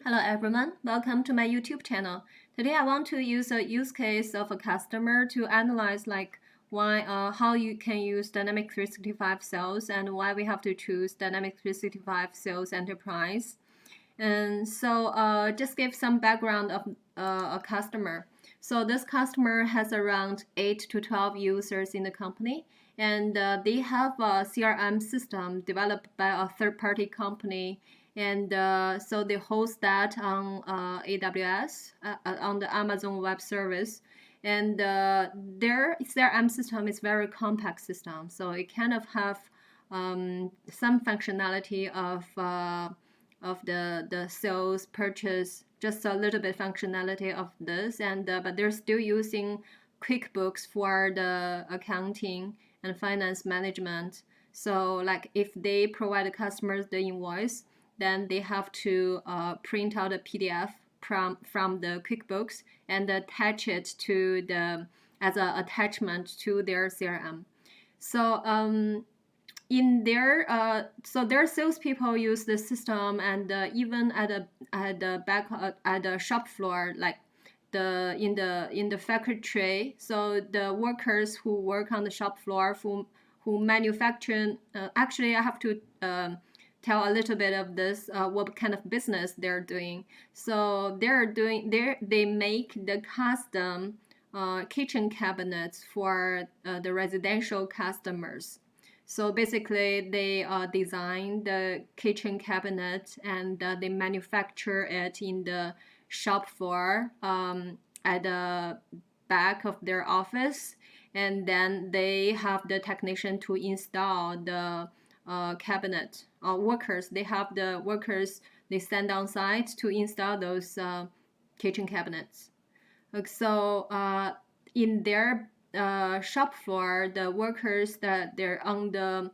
Hello everyone, welcome to my YouTube channel. Today I want to use a use case of a customer to analyze how you can use Dynamics 365 Sales and why we have to choose Dynamics 365 Sales Enterprise. And so just give some background of a customer. So this customer has around 8 to 12 users in the company, and they have a CRM system developed by a third-party company, and so they host that on AWS, on the Amazon Web Service. And their CRM system is very compact system, so it kind of have some functionality of the sales purchase, just a little bit functionality of this, and but they're still using QuickBooks for the accounting and finance management. So like if they provide the customers the invoice, then they have to print out a PDF from the QuickBooks and attach it to the as an attachment to their CRM. So in their so their salespeople use the system, and even at the back at the shop floor, like in the factory. So the workers who work on the shop floor who manufacture. Actually, I have to tell a little bit of this, what kind of business they're doing. So they make the custom kitchen cabinets for the residential customers. So basically, they design the kitchen cabinet, and they manufacture it in the shop floor at the back of their office. And then they have the technician to install the cabinet. Workers, they have the workers, they send on site to install those kitchen cabinets. So in their shop floor, the workers that they're on the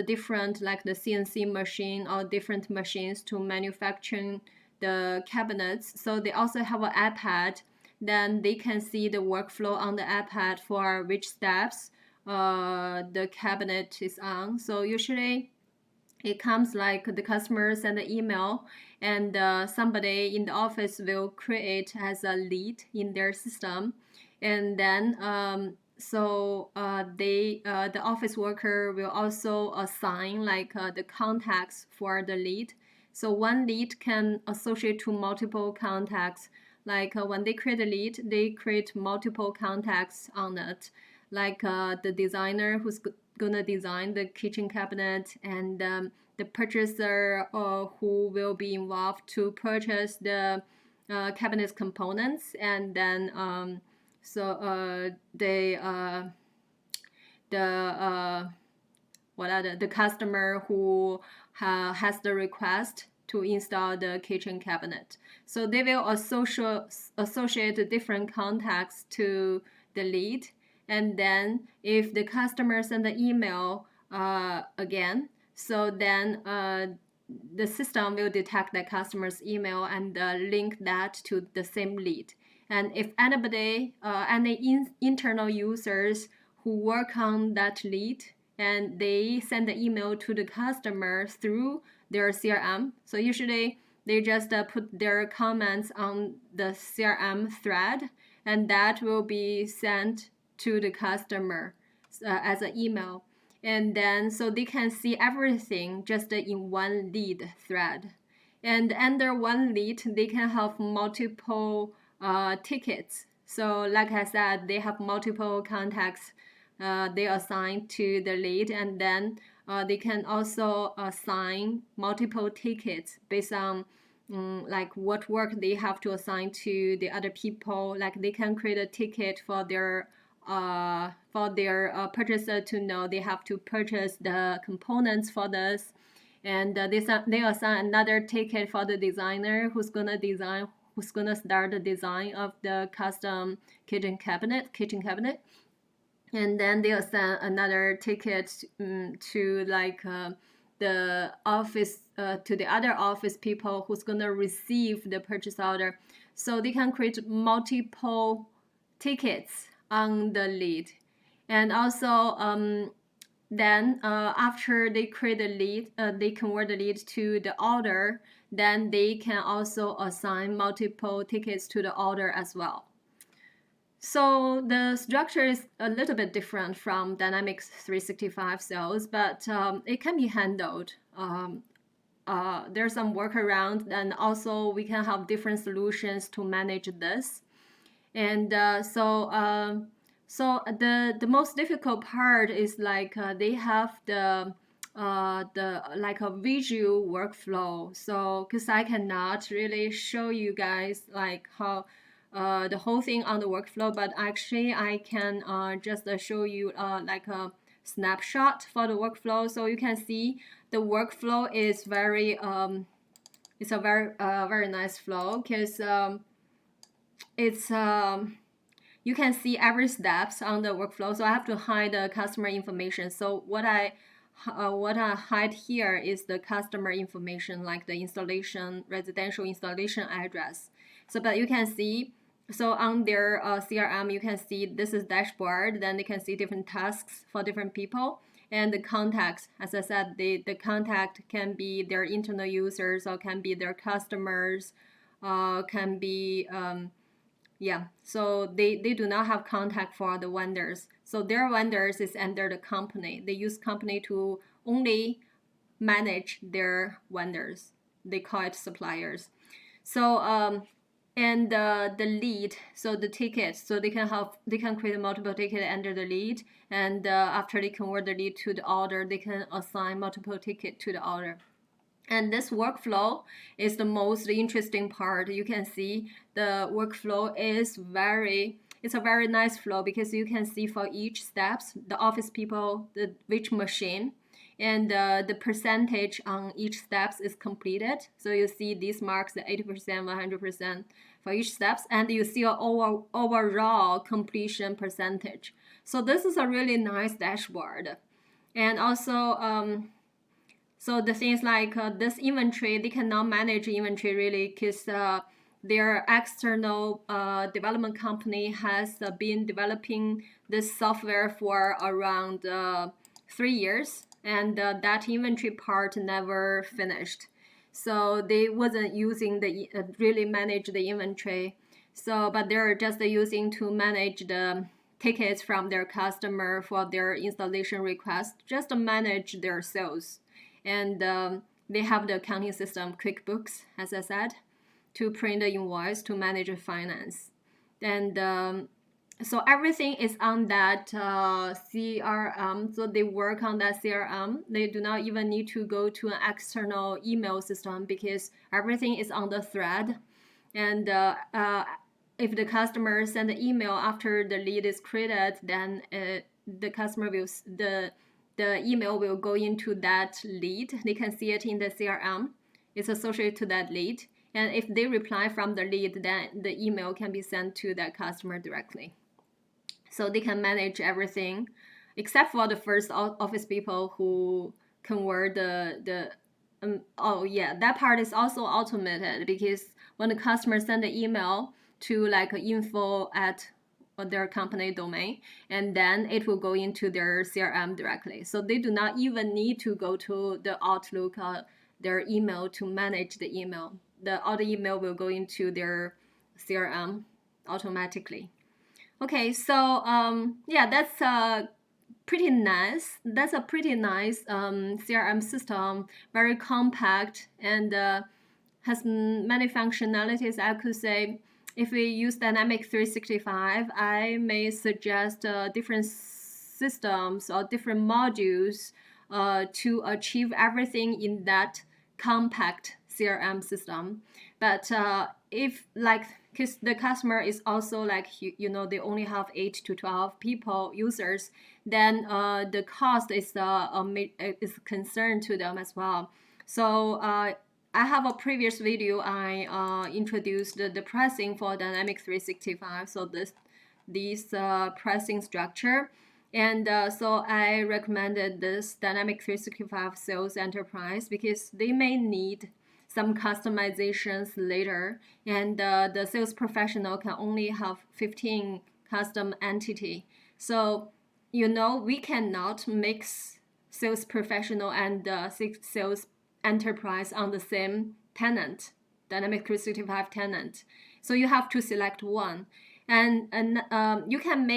different, like the CNC machine or different machines to manufacture the cabinets. So they also have an iPad. Then they can see the workflow on the iPad for which steps the cabinet is on. So usually it comes like the customer send an email, and somebody in the office will create as a lead in their system, and then the office worker will also assign the contacts for the lead. So one lead can associate to multiple contacts. When they create a lead, they create multiple contacts on it, the designer who's gonna design the kitchen cabinet, and the purchaser who will be involved to purchase the cabinet components, and then the customer who has the request to install the kitchen cabinet. So they will associate different contacts to the lead, and then if the customer send the email again, so then the system will detect the customer's email and link that to the same lead. And if anybody, any internal users who work on that lead, and they send the email to the customer through their CRM, so usually they just put their comments on the CRM thread, and that will be sent to the customer as an email. And then so they can see everything just in one lead thread. And under one lead, they can have multiple tickets. So like I said, they have multiple contacts they assign to the lead, and then they can also assign multiple tickets based on what work they have to assign to the other people. Like they can create a ticket for their purchaser to know they have to purchase the components for this, and they assign another ticket for the designer who's gonna start the design of the custom kitchen cabinet, and then they assign another ticket to the office to the other office people who's gonna receive the purchase order. So they can create multiple tickets on the lead. And also then after they create a lead, they convert the lead to the order, then they can also assign multiple tickets to the order as well. So the structure is a little bit different from Dynamics 365 Sales, but it can be handled. There's some workaround, and also we can have different solutions to manage this. And so the most difficult part is like they have the like a visual workflow. So because I cannot really show you guys like how the whole thing on the workflow, but actually I can just show you like a snapshot for the workflow. So you can see the workflow is very it's a very nice flow, because it's you can see every steps on the workflow. So I have to hide the customer information. So what I hide here is the customer information, like the installation, residential installation address. So but you can see, so on their CRM, you can see this is dashboard. Then they can see different tasks for different people. And the contacts, as I said, the contact can be their internal users, or can be their customers, can be yeah, so they do not have contact for the vendors. So their vendors is under the company. They use company to only manage their vendors. They call it suppliers. So and the lead, so the ticket, so they can create multiple ticket under the lead, and after they convert the lead to the order, they can assign multiple ticket to the order. And this workflow is the most interesting part. You can see the workflow is it's a very nice flow, because you can see for each steps, the office people, which machine, and the percentage on each steps is completed. So you see these marks, the 80%, 100% for each steps, and you see an overall completion percentage. So this is a really nice dashboard. And also so the things like this inventory, they cannot manage inventory really, because their external development company has been developing this software for around 3 years, and that inventory part never finished. So they wasn't using the really manage the inventory. So but they're just using to manage the tickets from their customer for their installation request, just to manage their sales. And they have the accounting system QuickBooks, as I said, to print the invoice, to manage finance. And so everything is on that CRM. So they work on that CRM. They do not even need to go to an external email system, because everything is on the thread. And if the customer send an email after the lead is created, then the customer will the email will go into that lead. They can see it in the CRM. It's associated to that lead. And if they reply from the lead, then the email can be sent to that customer directly. So they can manage everything, except for the first office people who convert oh yeah, that part is also automated, because when the customer send the email to like info at their company domain, and then it will go into their CRM directly. So they do not even need to go to the Outlook or their email to manage the email. All the email will go into their CRM automatically. Okay, so yeah, that's pretty nice. That's a pretty nice CRM system, very compact, and has many functionalities. I could say, if we use Dynamics 365, I may suggest different systems or different modules to achieve everything in that compact CRM system. But if like, because the customer is also like, you know, they only have 8 to 12 people, users, then the cost is concern to them as well. So I have a previous video. I introduced the pricing for Dynamics 365. So this pricing structure, and so I recommended this Dynamics 365 Sales Enterprise, because they may need some customizations later, and the sales professional can only have 15 custom entity. So you know, we cannot mix sales professional and sales enterprise on the same tenant, Dynamic 365 tenant. So you have to select one. And you can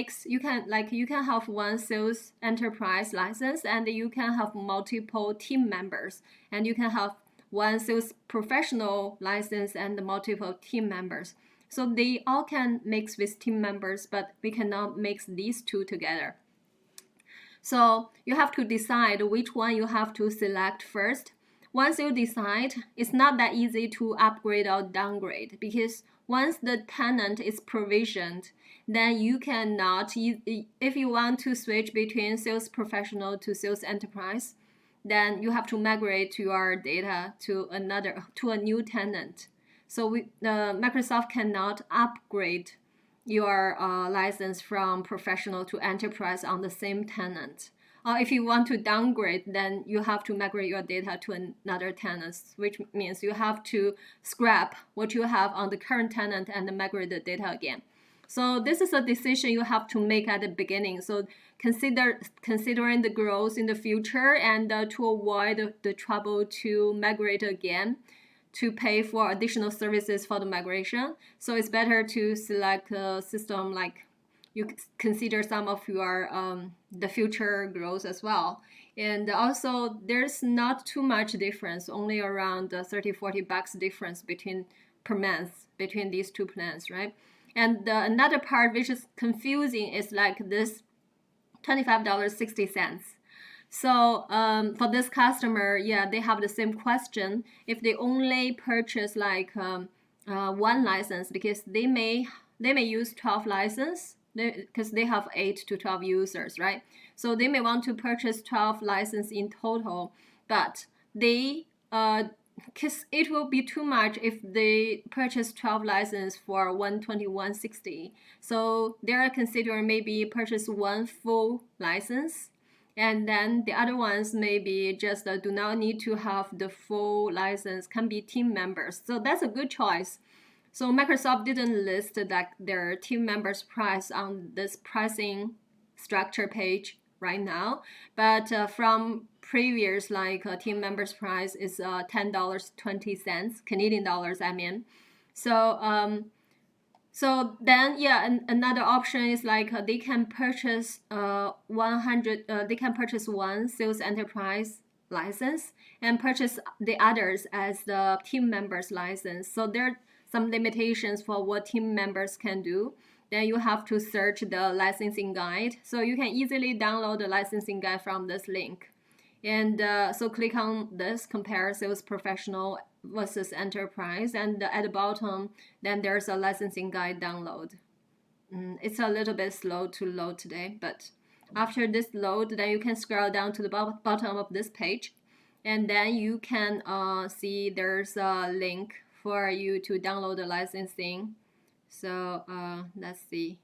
have one sales enterprise license, and you can have multiple team members, and you can have one sales professional license and multiple team members. So they all can mix with team members, but we cannot mix these two together. So you have to decide which one you have to select first. Once you decide, it's not that easy to upgrade or downgrade, because once the tenant is provisioned, then you cannot, if you want to switch between sales professional to sales enterprise, then you have to migrate your data to a new tenant. So Microsoft cannot upgrade your license from professional to enterprise on the same tenant. If you want to downgrade, then you have to migrate your data to another tenant, which means you have to scrap what you have on the current tenant and migrate the data again. So this is a decision you have to make at the beginning. So considering the growth in the future, and to avoid the trouble to migrate again, to pay for additional services for the migration. So it's better to select a system like you consider some of your the future growth as well. And also there's not too much difference, only around $30-40 difference per month between these two plans, right? And another part which is confusing is like this $25.60. So for this customer, yeah, they have the same question. If they only purchase like one license, because they may use 12 license, because they have 8 to 12 users, right? So they may want to purchase 12 license in total, but they because it will be too much if they purchase 12 license for $121.60. So they are considering maybe purchase one full license, and then the other ones maybe just do not need to have the full license, can be team members. So that's a good choice. So Microsoft didn't list like their team members price on this pricing structure page right now, but from previous team members price is $10.20 Canadian dollars, I mean. So so then yeah, another option is like they can purchase they can purchase one sales enterprise license and purchase the others as the team members license. So there are some limitations for what team members can do. Then you have to search the licensing guide. So you can easily download the licensing guide from this link. And so click on this, compare sales professional versus enterprise, and at the bottom, then there's a licensing guide download. It's a little bit slow to load today, but after this load, then you can scroll down to the bottom of this page, and then you can see there's a link for you to download the licensing. So let's see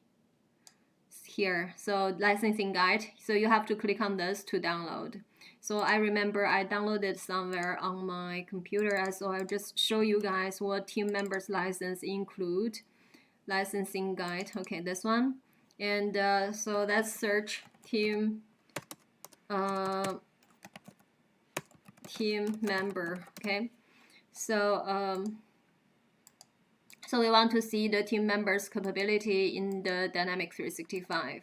here. So licensing guide. So you have to click on this to download. So I remember I downloaded somewhere on my computer, so I'll just show you guys what team members license include. Licensing guide. Okay, this one. And so let's search team member. Okay, so so we want to see the team members capability in the Dynamics 365.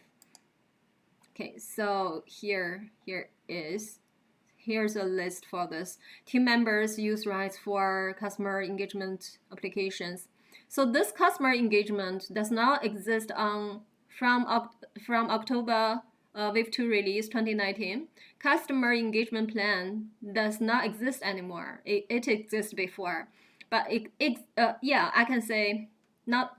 Okay, so here's a list for this. Team members use rights for customer engagement applications. So this customer engagement does not exist from October Wave 2 release 2019. Customer engagement plan does not exist anymore. It exists before, but yeah, I can say not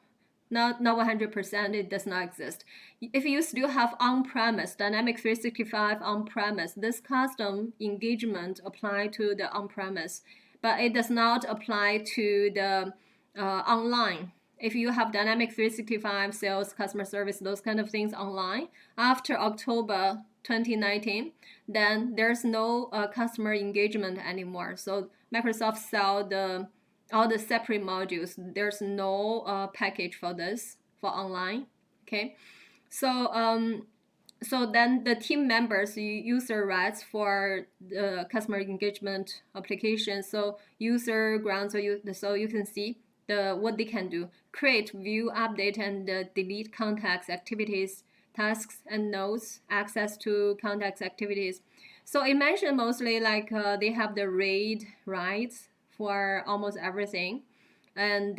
100%, it does not exist. If you still have on-premise, Dynamics 365 on-premise, this custom engagement apply to the on-premise, but it does not apply to the online. If you have Dynamics 365 sales, customer service, those kind of things online, after October 2019, then there's no customer engagement anymore. So Microsoft sell all the separate modules. There's no package for this for online. Okay, so so then the team members user rights for the customer engagement application. So user grounds, so you can see what they can do: create, view, update, and delete contacts, activities, tasks, and notes, access to contacts, activities. So it mentioned mostly like they have the read rights for almost everything, and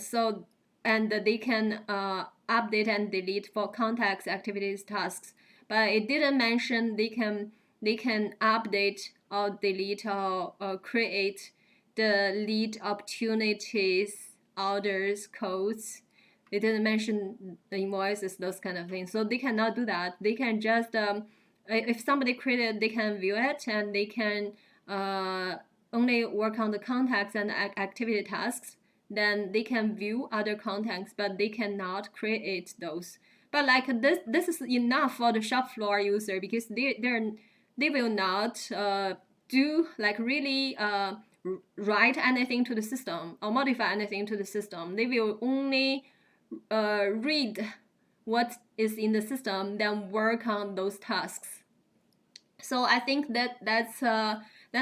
so and they can update and delete for contacts, activities, tasks. But it didn't mention they can update or delete or create the lead opportunities, orders, codes. They didn't mention the invoices, those kind of things. So they cannot do that. They can just if somebody created, they can view it, and they can only work on the contacts and activity tasks. Then they can view other contacts, but they cannot create those. But like this is enough for the shop floor user, because they will not do like really write anything to the system or modify anything to the system. They will only read what is in the system, then work on those tasks. So I think that's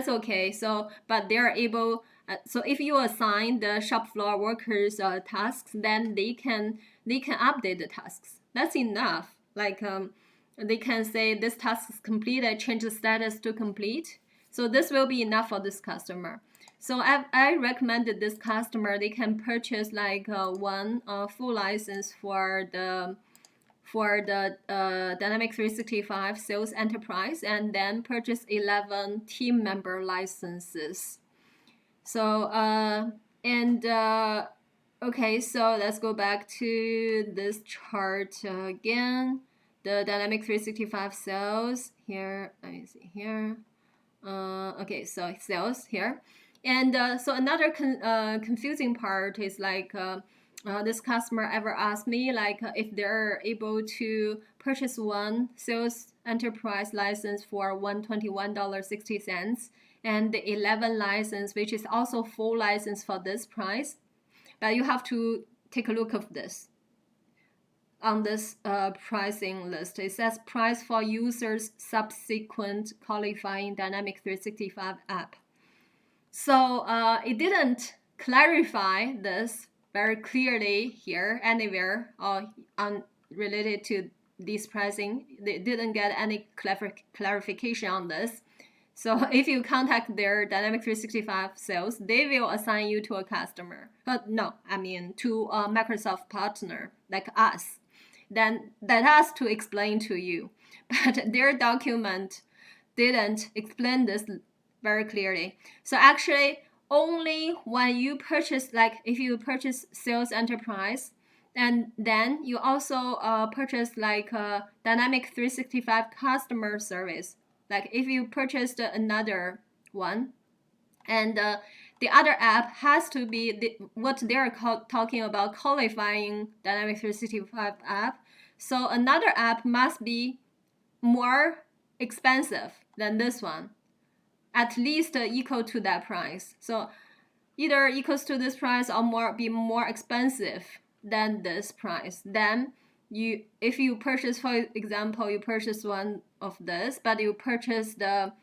okay. So but they are able. So if you assign the shop floor workers tasks, then they can update the tasks. That's enough. Like they can say this task is completed, change the status to complete. So this will be enough for this customer. So I recommended this customer, they can purchase like one full license for the Dynamics 365 Sales Enterprise, and then purchase 11 team member licenses. So okay, so let's go back to this chart again. The Dynamics 365 sales here. Let me see here. Okay, so sales here. And so another confusing part is like this customer ever asked me like if they're able to purchase one sales enterprise license for $121.60 and the 11 license, which is also full license for this price. But you have to take a look of this. On this pricing list, it says price for users subsequent qualifying Dynamics 365 app. So it didn't clarify this very clearly here anywhere or related to this pricing. They didn't get any clarification on this. So if you contact their Dynamics 365 sales, they will assign you to a customer. But no, I mean to a Microsoft partner like us. Then that has to explain to you. But their document didn't explain this very clearly. So actually, only when you purchase, like if you purchase Sales Enterprise, and then you also purchase like Dynamic 365 Customer Service. Like if you purchased another one, and the other app has to be what they're talking about qualifying Dynamics 365 app. So another app must be more expensive than this one, at least equal to that price. So either equals to this price or be more expensive than this price. Then if you purchase, for example, you purchase one of this, but you purchase the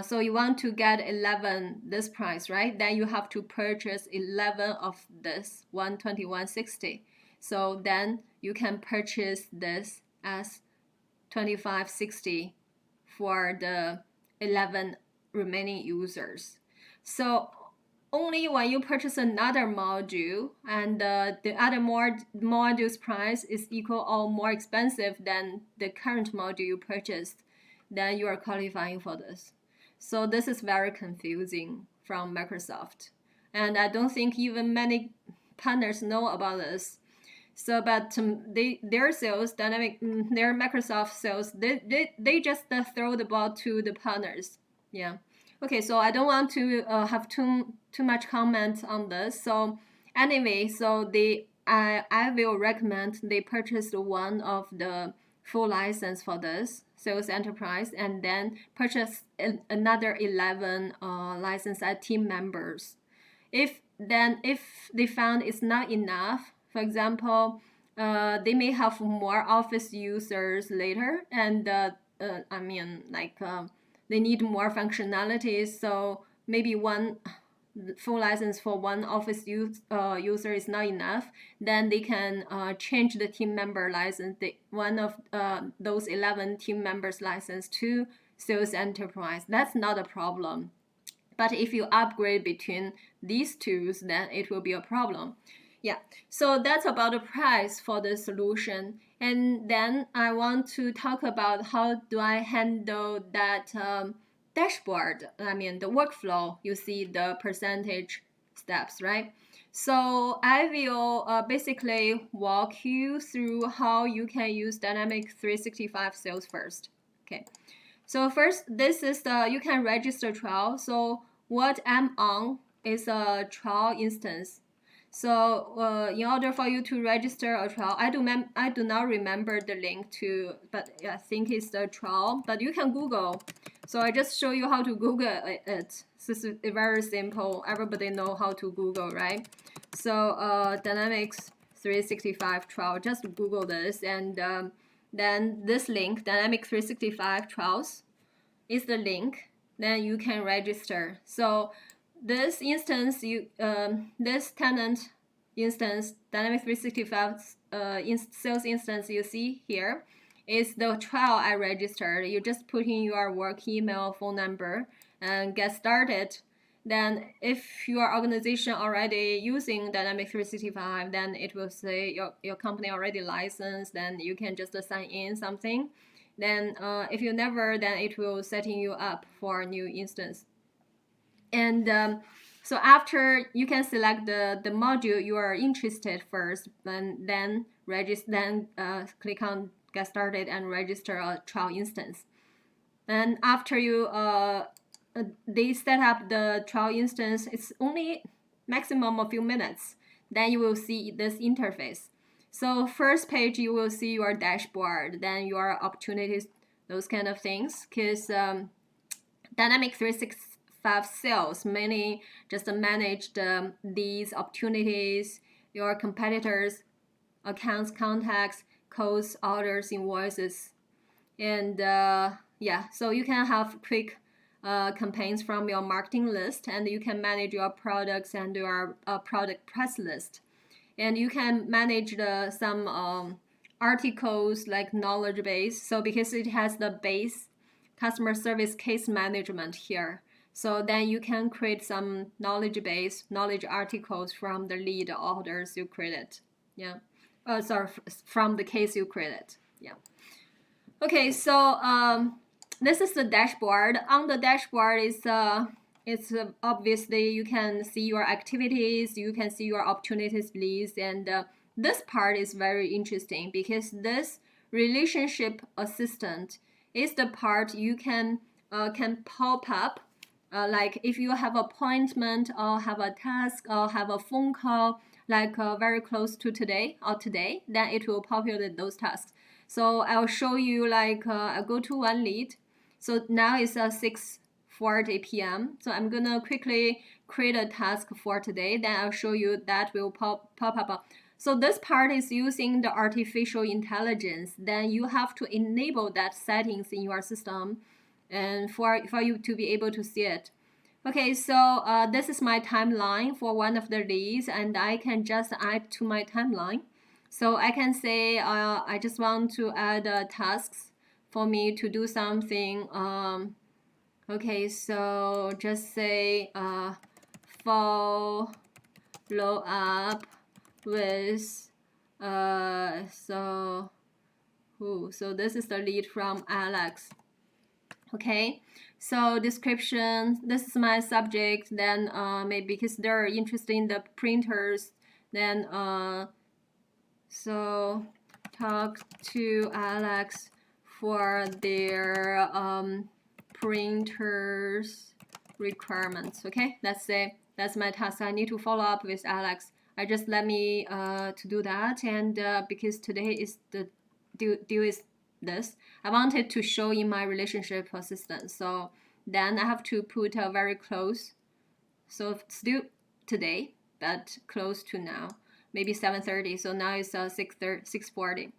so you want to get 11 this price, right? Then you have to purchase 11 of this 121.60. So then you can purchase this as 25.60 for the 11 remaining users. So only when you purchase another module and the other module's price is equal or more expensive than the current module you purchased, then you are qualifying for this. So this is very confusing from Microsoft. And I don't think even many partners know about this. So, but their sales, their Microsoft sales, they just throw the ball to the partners. Yeah. Okay, so I don't want to have too much comment on this. So anyway, so I will recommend they purchase one of the full license for this Sales Enterprise, and then purchase another 11 license at team members. If they found it's not enough, for example, they may have more office users later, and I mean, like they need more functionalities. So maybe one full license for one office user is not enough. Then they can change the team member license, one of those 11 team members license to Sales Enterprise. That's not a problem. But if you upgrade between these tools, then it will be a problem. Yeah, so that's about the price for the solution. And then I want to talk about how do I handle that dashboard. I mean, the workflow, you see the percentage steps, right? So I will basically walk you through how you can use Dynamics 365 Sales first. Okay. So first, this is you can register trial. So what I'm on is a trial instance. So in order for you to register a trial, I do not remember the link to, but I think it's the trial. But you can Google. So I just show you how to Google it. This is very simple. Everybody know how to Google, right? So Dynamics 365 trial. Just Google this, and then this link, Dynamics 365 trials, is the link. Then you can register. So this instance, this tenant instance, Dynamics 365 sales instance you see here is the trial I registered. You just put in your work email, phone number, and get started. Then if your organization already using Dynamics 365, then it will say your company already licensed, then you can just sign in something. Then if you never, then it will setting you up for a new instance. And so after you can select the module you are interested first, and then click on get started and register a trial instance. And after you they set up the trial instance, it's only maximum a few minutes. Then you will see this interface. So first page you will see your dashboard, then your opportunities, those kind of things. Because Dynamics 365 Sales mainly just manage these opportunities, your competitors, accounts, contacts, codes, orders, invoices, and yeah, so you can have quick campaigns from your marketing list, and you can manage your products and your product press list, and you can manage some articles like knowledge base. So because it has the base customer service case management here, so then you can create some knowledge base, knowledge articles from the lead orders you created. Yeah, sorry, from the case you created. Yeah. Okay, so this is the dashboard. On the dashboard is it's obviously you can see your activities, you can see your opportunities list, and this part is very interesting because this relationship assistant is the part you can pop up. Like if you have appointment or have a task or have a phone call, like very close to today, then it will populate those tasks. So I'll show you like I'll go to one lead. So now it's 6:40 p.m. So I'm gonna quickly create a task for today. Then I'll show you that will pop up. So this part is using the artificial intelligence. Then you have to enable that settings in your system, and for you to be able to see it. Okay, so this is my timeline for one of the leads, and I can just add to my timeline. So I can say I just want to add tasks for me to do something. Okay, so just say follow up with so this is the lead from Alex. Okay, so description, this is my subject, then maybe because they're interested in the printers, then so talk to Alex for their printers requirements. Okay, that's my task. I need to follow up with Alex. I just let me to do that, and because today is the due is this, I wanted to show in my relationship assistant. So then I have to put very close. So still today, but close to now. maybe 7:30. So now it's 6:40.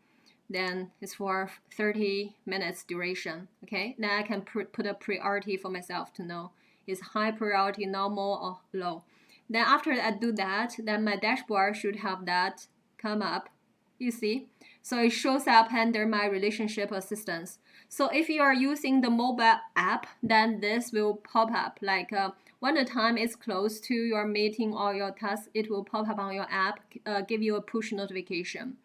Then it's for 30 minutes duration. Okay, then I can put a priority for myself to know is high priority, normal, or low. Then after I do that, then my dashboard should have that come up. You see, so it shows up under my relationship assistance. So if you are using the mobile app, then this will pop up like when the time is close to your meeting or your task, it will pop up on your app, give you a push notification.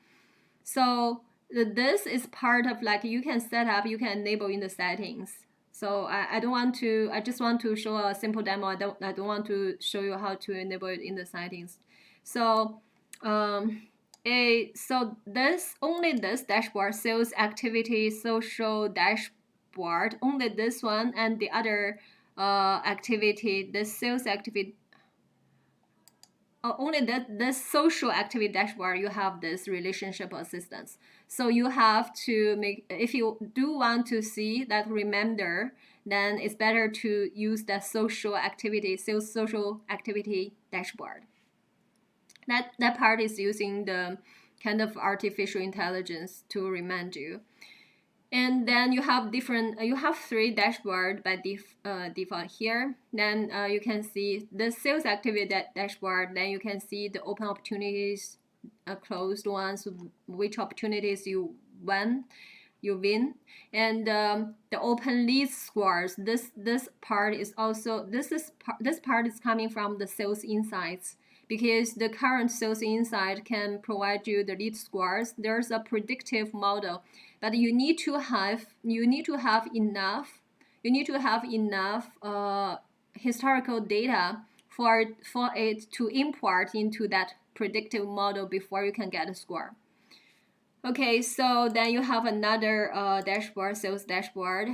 So this is part of like you can set up, you can enable in the settings. So I don't want to, I just want to show a simple demo. I don't want to show you how to enable it in the settings. So so only this dashboard, sales activity, social dashboard, only this one, and the other activity, the sales activity, only this social activity dashboard, you have this relationship assistance. So you have to make, if you do want to see that reminder, then it's better to use the social activity, sales social activity dashboard. That part is using the kind of artificial intelligence to remind you. And then you have you have 3 dashboard by default here. Then you can see the sales activity dashboard. Then you can see the open opportunities, closed ones, which opportunities you win, and the open leads scores. This part is also this part is coming from the sales insights, because the current sales insight can provide you the lead scores. There's a predictive model, but you need to have enough historical data for it to import into that predictive model before you can get a score. Okay, so then you have another dashboard, sales dashboard.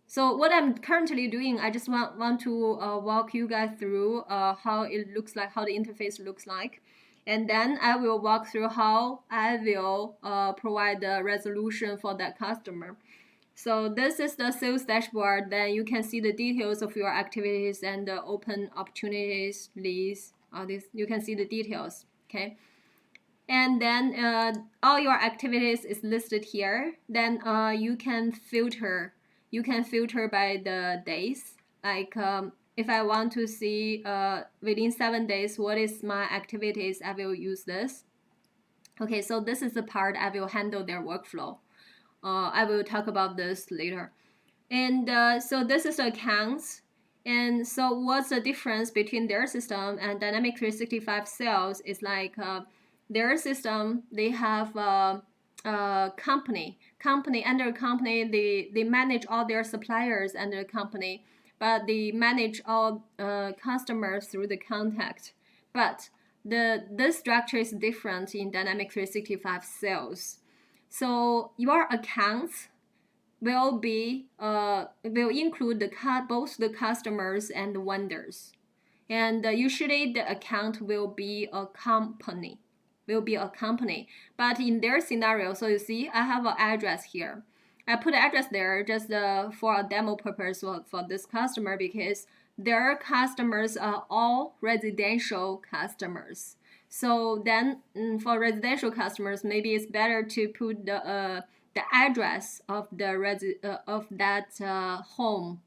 So what I'm currently doing, I just want to walk you guys through how it looks like, how the interface looks like. And then I will walk through how I will provide the resolution for that customer. So this is the sales dashboard. Then you can see the details of your activities and the open opportunities, leads. You can see the details, okay? And then all your activities is listed here. Then you can filter by the days. Like if I want to see within 7 days what is my activities, I will use this. Okay, so this is the part I will handle their workflow. I will talk about this later. And so this is accounts. And so what's the difference between their system and Dynamic 365 Sales is like their system, they have company under company, they manage all their suppliers under the company, but they manage all customers through the contact. But this structure is different in Dynamic 365 Sales. So your accounts will include both the customers and the vendors, and usually the account will be a company. But in their scenario, so you see I have an address here. I put the address there just for a demo purpose for this customer, because their customers are all residential customers. So then for residential customers, maybe it's better to put the address of that home,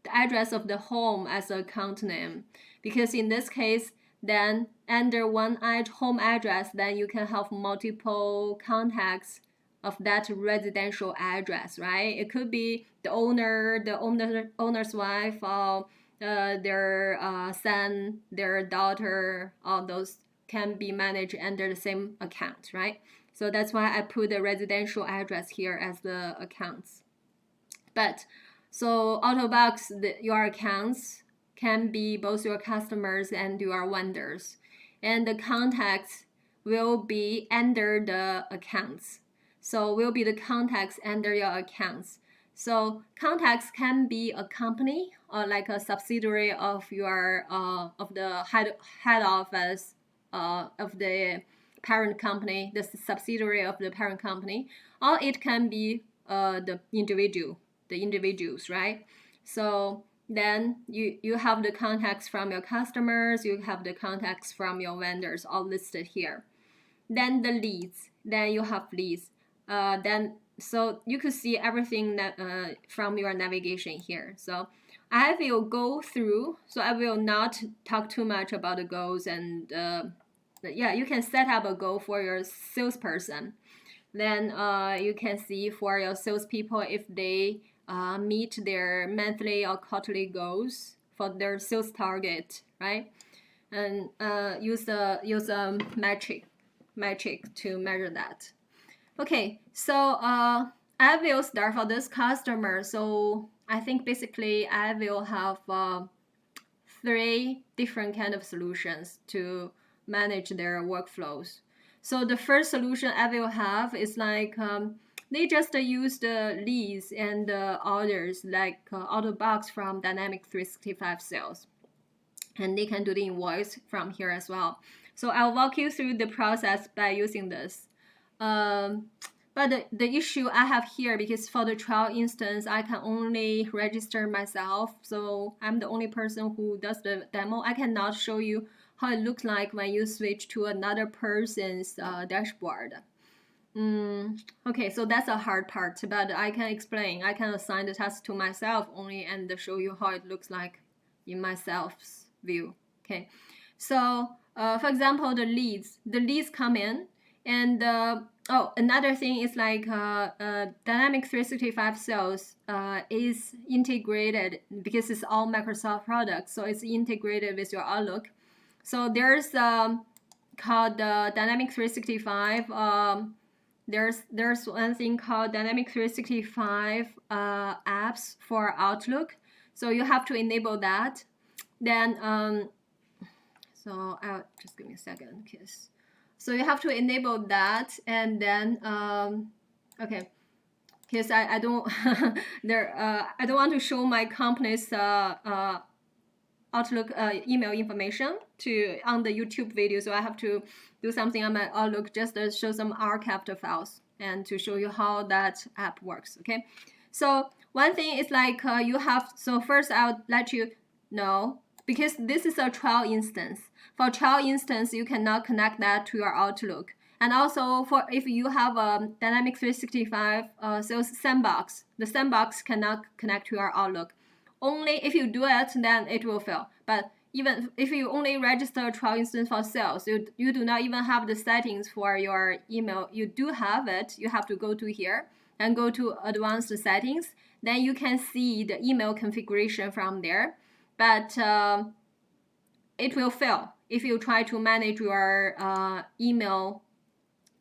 the address of the home as a account name, because in this case, then under one home address, then you can have multiple contacts of that residential address, right? It could be the owner's wife, or their son, their daughter. All those can be managed under the same account, right? So that's why I put the residential address here as the accounts. But so out of box, your accounts can be both your customers and your vendors, and the contacts will be under the accounts. So will be the contacts under your accounts. So contacts can be a company or like a subsidiary of your of the head office of the parent company, the subsidiary of the parent company, or it can be the individuals, right? So Then you have the contacts from your customers, you have the contacts from your vendors all listed here. Then the leads, then you have leads. Then so you could see everything that from your navigation here. So I will go through, so I will not talk too much about the goals, and yeah, you can set up a goal for your salesperson. Then you can see for your salespeople if they meet their monthly or quarterly goals for their sales target, right? And use a metric to measure that. Okay, so I will start for this customer. So I think basically I will have 3 different kind of solutions to manage their workflows. So the first solution I will have is like they just use the leads and orders like Autobox from Dynamics 365 Sales, and they can do the invoice from here as well. So I'll walk you through the process by using this. But the issue I have here, because for the trial instance, I can only register myself. So I'm the only person who does the demo. I cannot show you how it looks like when you switch to another person's dashboard. Okay, so that's a hard part, but I can explain. I can assign the task to myself only and show you how it looks like in myself's view. Okay, so for example, the leads come in, and another thing is like Dynamics 365 Sales is integrated because it's all Microsoft products, so it's integrated with your Outlook. So there's called Dynamics 365. There's one thing called Dynamics 365 apps for Outlook. So you have to enable that. Then so I'll just give me a second, because so you have to enable that, and then okay, because I don't I don't want to show my company's Outlook email information on the YouTube video, so I have to do something on my Outlook just to show some archived files and to show you how that app works. Okay, so one thing is like you have, so first I'll let you know, because this is a trial instance. For trial instance, you cannot connect that to your Outlook. And also, for if you have a Dynamics 365 Sales Sandbox, the Sandbox cannot connect to your Outlook. Only if you do it, then it will fail. But even if you only register a trial instance for sales, you do not even have the settings for your email. You do have it. You have to go to here and go to advanced settings. Then you can see the email configuration from there. But it will fail if you try to manage your email.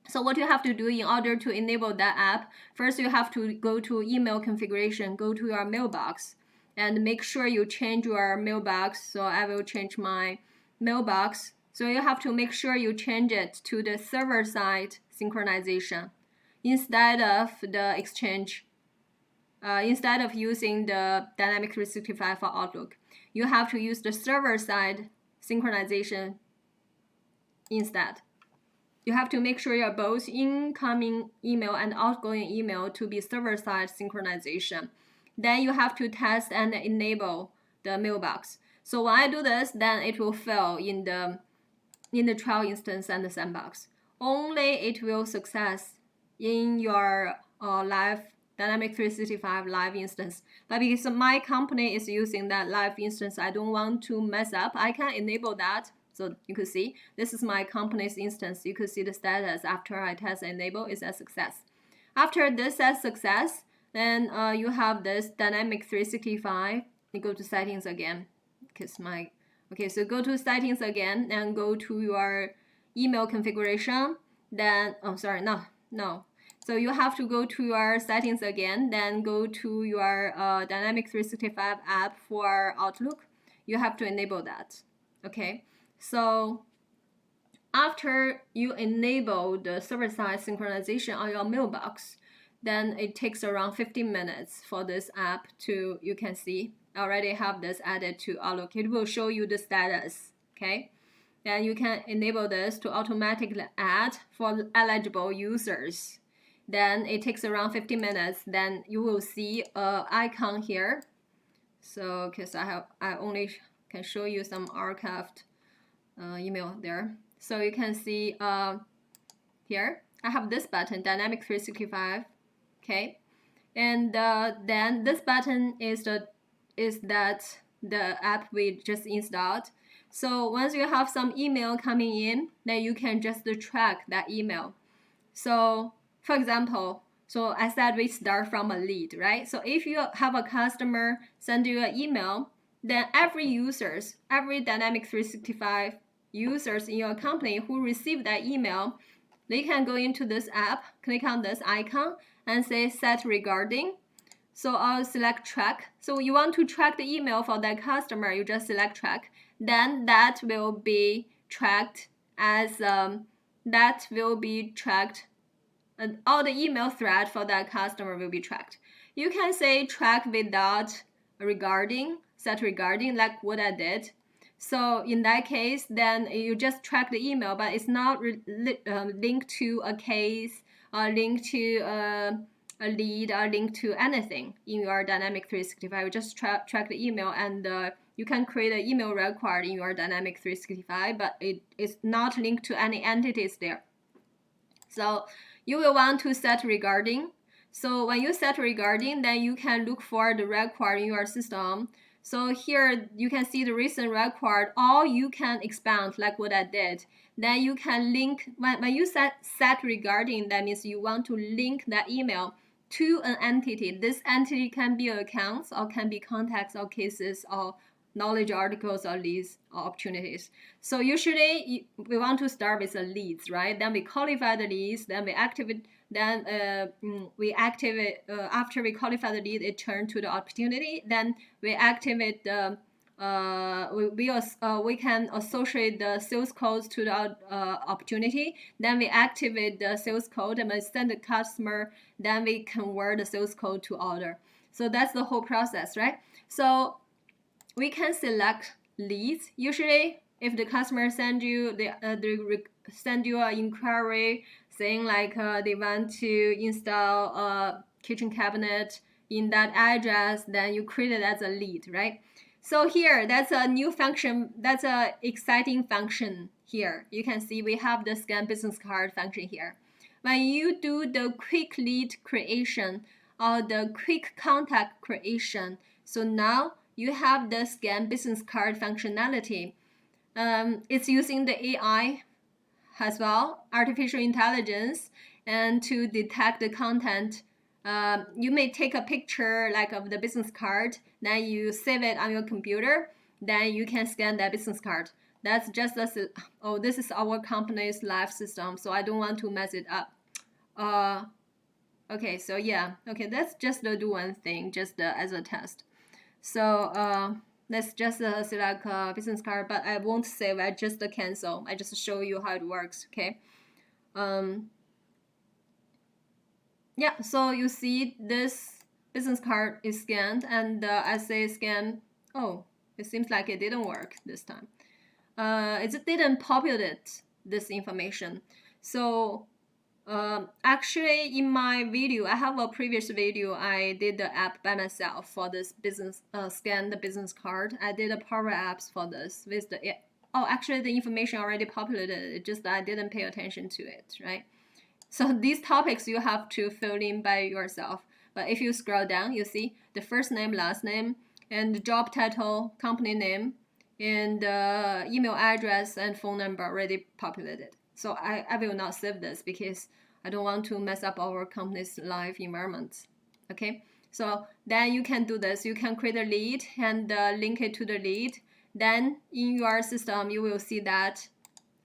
So what you have to do in order to enable that app, first you have to go to email configuration, go to your mailbox, and make sure you change your mailbox. So I will change my mailbox. So you have to make sure you change it to the server-side synchronization instead of the Exchange. Instead of using the Dynamics 365 for Outlook, you have to use the server-side synchronization instead. You have to make sure your both incoming email and outgoing email to be server-side synchronization. Then you have to test and enable the mailbox. So when I do this, then it will fail in the trial instance and the sandbox. Only it will success in your live Dynamics 365 live instance. But because my company is using that live instance, I don't want to mess up. I can enable that. So you could see this is my company's instance. You could see the status after I test and enable is a success. After this as success, then you have this Dynamics 365. You go to settings again, because okay, so go to settings again and go to your email configuration. Then no. So you have to go to your settings again, then go to your Dynamics 365 app for Outlook. You have to enable that. Okay, so after you enable the server-side synchronization on your mailbox, then it takes around 15 minutes for this app to, you can see, I already have this added to Outlook. It will show you the status, okay? Then you can enable this to automatically add for eligible users. Then it takes around 15 minutes. Then you will see an icon here. So because I only can show you some archived email there. So you can see here I have this button, Dynamic 365. Okay, and then this button is the app we just installed. So once you have some email coming in, then you can just track that email. So for example, so I said we start from a lead, right? So if you have a customer send you an email, then every Dynamic 365 users in your company who receive that email, they can go into this app, click on this icon, and say set regarding. So I'll select track. So you want to track the email for that customer, you just select track. Then that will be tracked as and all the email thread for that customer will be tracked. You can say track without regarding, set regarding, like what I did. So in that case, then you just track the email, but it's not linked to a case or linked to a lead or linked to anything in your Dynamic 365. You just track the email, and you can create an email record in your Dynamic 365, but it is not linked to any entities there. So you will want to set regarding. So when you set regarding, then you can look for the record in your system. So here you can see the recent record, or you can expand like what I did. Then you can link, when you set regarding, that means you want to link that email to an entity. This entity can be accounts, or can be contacts, or cases, or knowledge articles, or leads, or opportunities. So usually we want to start with the leads, right? Then we qualify the leads, then we activate, after we qualify the lead, it turns to the opportunity. Then we activate the we can associate the sales codes to the opportunity. Then we activate the sales code and we send the customer. Then we convert the sales code to order. So that's the whole process, right? So we can select leads. Usually, if the customer send you send you an inquiry saying like they want to install a kitchen cabinet in that address, then you create it as a lead, right? So here, that's a new function. That's a exciting function here. You can see we have the scan business card function here. When you do the quick lead creation or the quick contact creation, so now you have the scan business card functionality. It's using the AI as well, artificial intelligence, and to detect the content. You may take a picture like of the business card, then you save it on your computer, then you can scan that business card. That's just this is our company's live system, so I don't want to mess it up. Okay, so yeah, okay, let's just do one thing, just as a test. So let's just select business card, but I won't save, I just cancel. I just show you how it works, okay? Yeah, so you see this business card is scanned, and I say scan. Oh, it seems like it didn't work this time. It didn't populate this information. So actually in my video, I have a previous video, I did the app by myself for this business, scan the business card. I did a Power Apps for this with the, actually the information already populated, it just I didn't pay attention to it, right? So these topics you have to fill in by yourself. But if you scroll down, you see the first name, last name, and the job title, company name, and email address and phone number already populated. So I will not save this because I don't want to mess up our company's live environment. Okay, so then you can do this. You can create a lead and link it to the lead. Then in your system, you will see that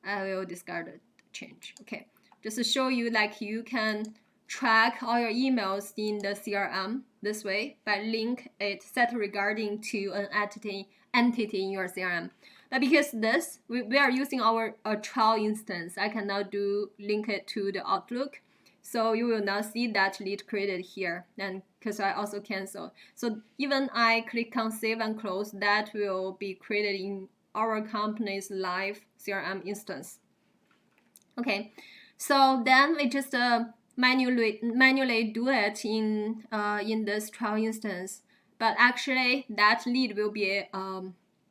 I will discard it, change. Okay, just to show you like you can track all your emails in the CRM this way by link it, set regarding to an entity in your CRM. But because this, we are using our trial instance, I cannot link it to the Outlook. So you will not see that lead created here, and because I also cancel. So even I click on save and close, that will be created in our company's live CRM instance. Okay, so then we just manually do it in this trial instance. but actually that lead will be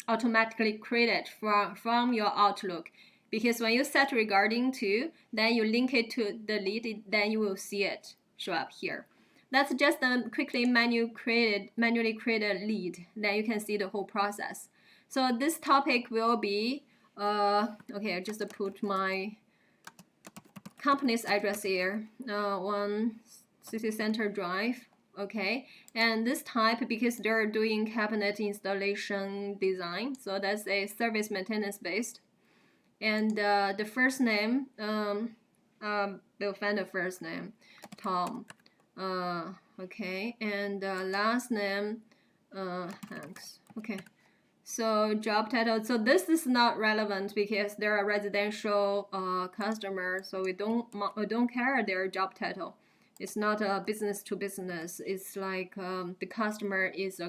automatically created from your Outlook, because when you set regarding to, then you link it to the lead, then you will see it show up here. That's just a quickly manually created lead. Then you can see the whole process. So this topic will be okay, I just put my company's address here, 1 City Center Drive. Okay, and this type, because they're doing cabinet installation design, so that's a service maintenance based. And the first name, we'll find the first name, Tom. Okay, and last name, Hanks. Okay, so job title. So this is not relevant because they're a residential customer, so we don't care their job title. It's not a business to business. It's like the customer is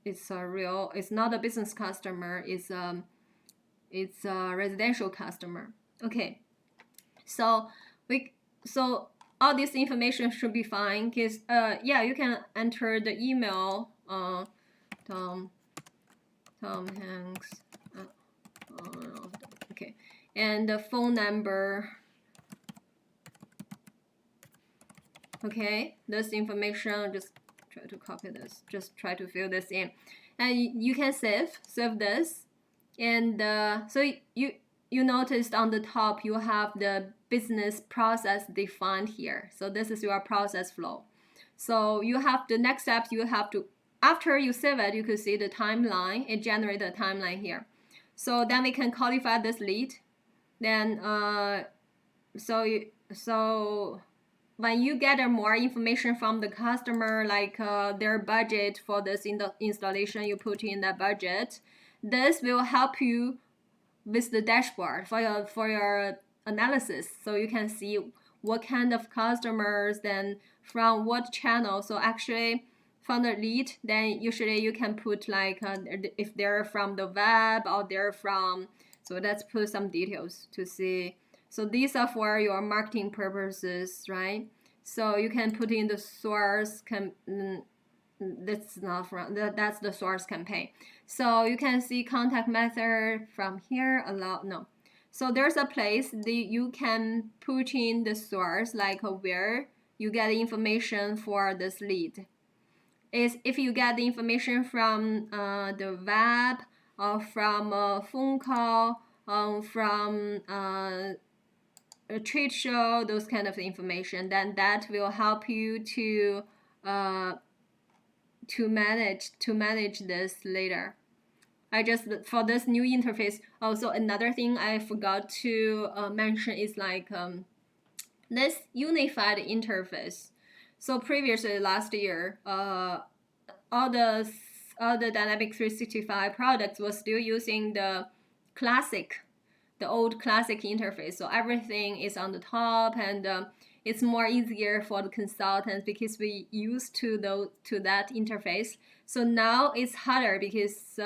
it's not a business customer. It's a residential customer. Okay, so all this information should be fine, because yeah, you can enter the email Tom Hanks okay, and the phone number. Okay, this information, just try to copy this, just try to fill this in, and you can save this. And so you noticed on the top you have the business process defined here. So this is your process flow. So you have the next steps. You have to, after you save it, you could see the timeline. It generates a timeline here. So then we can qualify this lead. Then so when you gather more information from the customer, like their budget for this installation, you put in the budget. This will help you with the dashboard for your analysis, so you can see what kind of customers, then from what channel. So actually from the lead, then usually you can put like if they're from the web or they're from, so let's put some details to see. So these are for your marketing purposes, right? So you can put in the source that's not from that's the source campaign. So you can see contact method from here. So there's a place that you can put in the source, like where you get the information for this lead. Is if you get the information from the web or from a phone call, from a trade show, those kind of information, then that will help you to manage this later. I just, for this new interface. Also, another thing I forgot to mention is like this unified interface. So previously, last year, all the Dynamics 365 products was still using the old classic interface. So everything is on the top, and it's more easier for the consultants because we used to that interface. So now it's harder because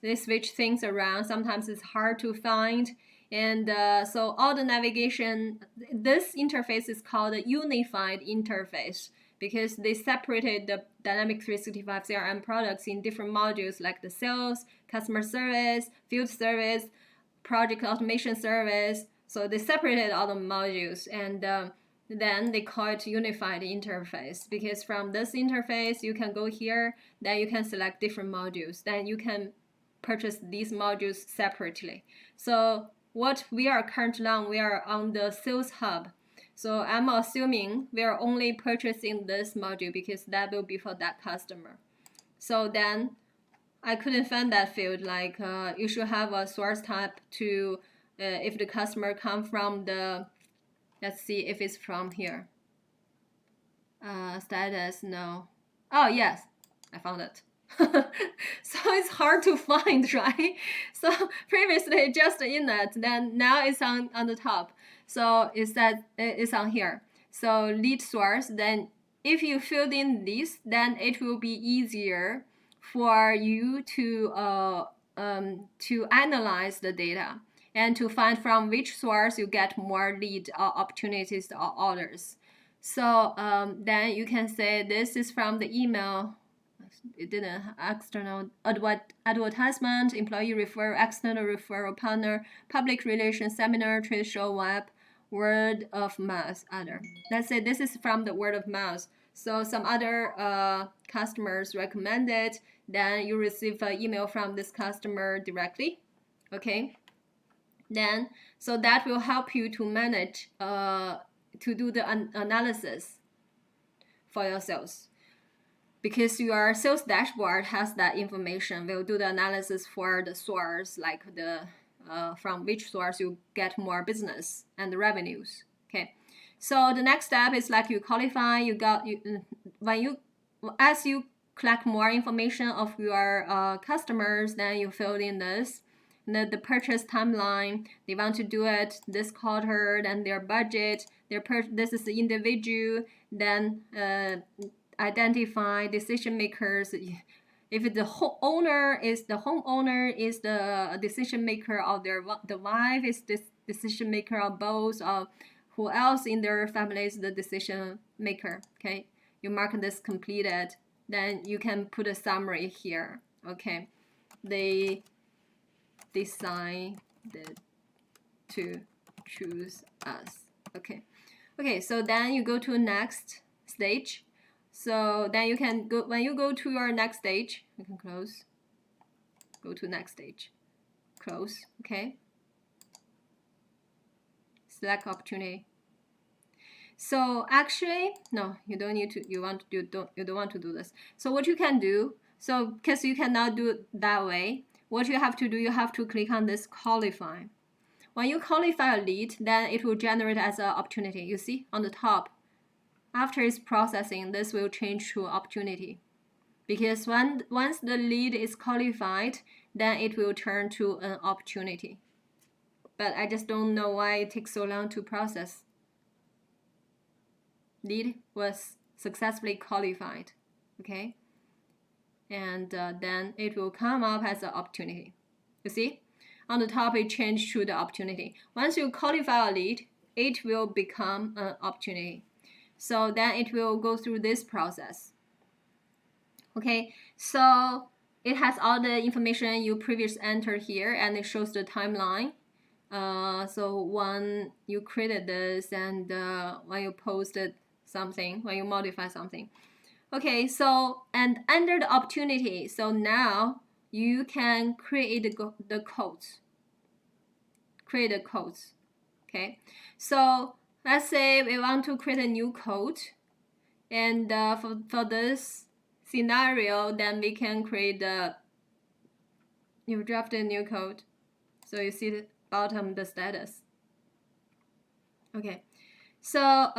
they switch things around. Sometimes it's hard to find, and so all the navigation, this interface is called a unified interface because they separated the Dynamics 365 CRM products in different modules, like the sales, customer service, field service, project automation service. So they separated all the modules, and then they call it unified interface, because from this interface you can go here, then you can select different modules, then you can purchase these modules separately. So what we are currently on, we are on the sales hub. So I'm assuming we are only purchasing this module because that will be for that customer. So then I couldn't find that field, like you should have a source type to if the customer come from the, let's see if it's from here. Status, no. Oh yes, I found it. So it's hard to find, right? So previously just in it, then now it's on the top. So it's on here. So lead source, then if you filled in this, then it will be easier for you to analyze the data and to find from which source you get more lead opportunities or orders. So then you can say this is from the email. it didn't external advertisement, employee referral, external referral, partner, public relations, seminar, trade show, web, word of mouth, other. Let's say this is from the word of mouth. So some other customers recommend it, then you receive an email from this customer directly. Okay. Then, so that will help you to manage, to do the analysis for your sales. Because your sales dashboard has that information, we'll do the analysis for the source, like the from which source you get more business and the revenues. Okay, so the next step is like you qualify. As you collect more information of your customers, then you fill in this. The purchase timeline, they want to do it this quarter, then their budget, this is the individual, then identify decision makers. If the homeowner is the decision maker, or the wife is the decision maker, or both, or who else in their family is the decision maker. Okay, you mark this completed, then you can put a summary here. Okay, they decided to choose us. Okay, so then you go to next stage. So then you can go, when you go to your next stage, you can close, go to next stage, close. Okay, select opportunity. So actually, no, you don't need to, you don't want to do this. So what you can do, so because you cannot do it that way, what you have to do, you have to click on this qualify. When you qualify a lead, then it will generate as an opportunity. You see on the top, after it's processing, this will change to opportunity. Because once the lead is qualified, then it will turn to an opportunity. But I just don't know why it takes so long to process. Lead was successfully qualified. Okay, and then it will come up as an opportunity. You see, on the top it changed to the opportunity. Once you qualify a lead, it will become an opportunity. So then it will go through this process. Okay, so it has all the information you previously entered here, and it shows the timeline. So when you created this, and when you posted something, when you modify something. Okay, so and under the opportunity, so now you can create the codes. Create the codes. Okay, so let's say we want to create a new code, and for this scenario, then we can create you draft a new code. So you see the bottom, the status. Okay, so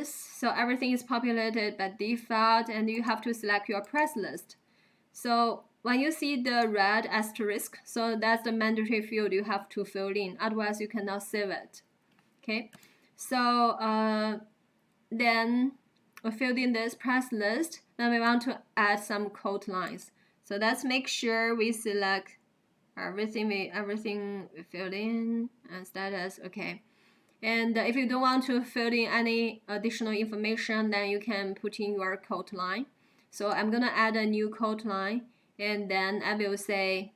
so everything is populated by default, and you have to select your price list. So when you see the red asterisk, so that's the mandatory field you have to fill in, otherwise you cannot save it. Okay, so then we filled in this price list. Then we want to add some code lines. So let's make sure we select everything we filled in and status. Okay, and if you don't want to fill in any additional information, then you can put in your code line. So I'm gonna add a new code line, and then I will say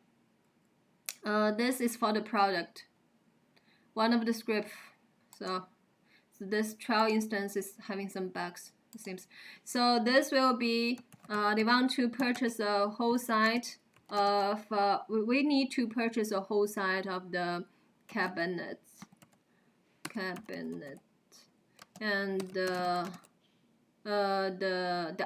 this is for the product, one of the script. So this trial instance is having some bugs, it seems. So this will be they want to purchase a whole site of we need to purchase a whole site of the cabinet, and the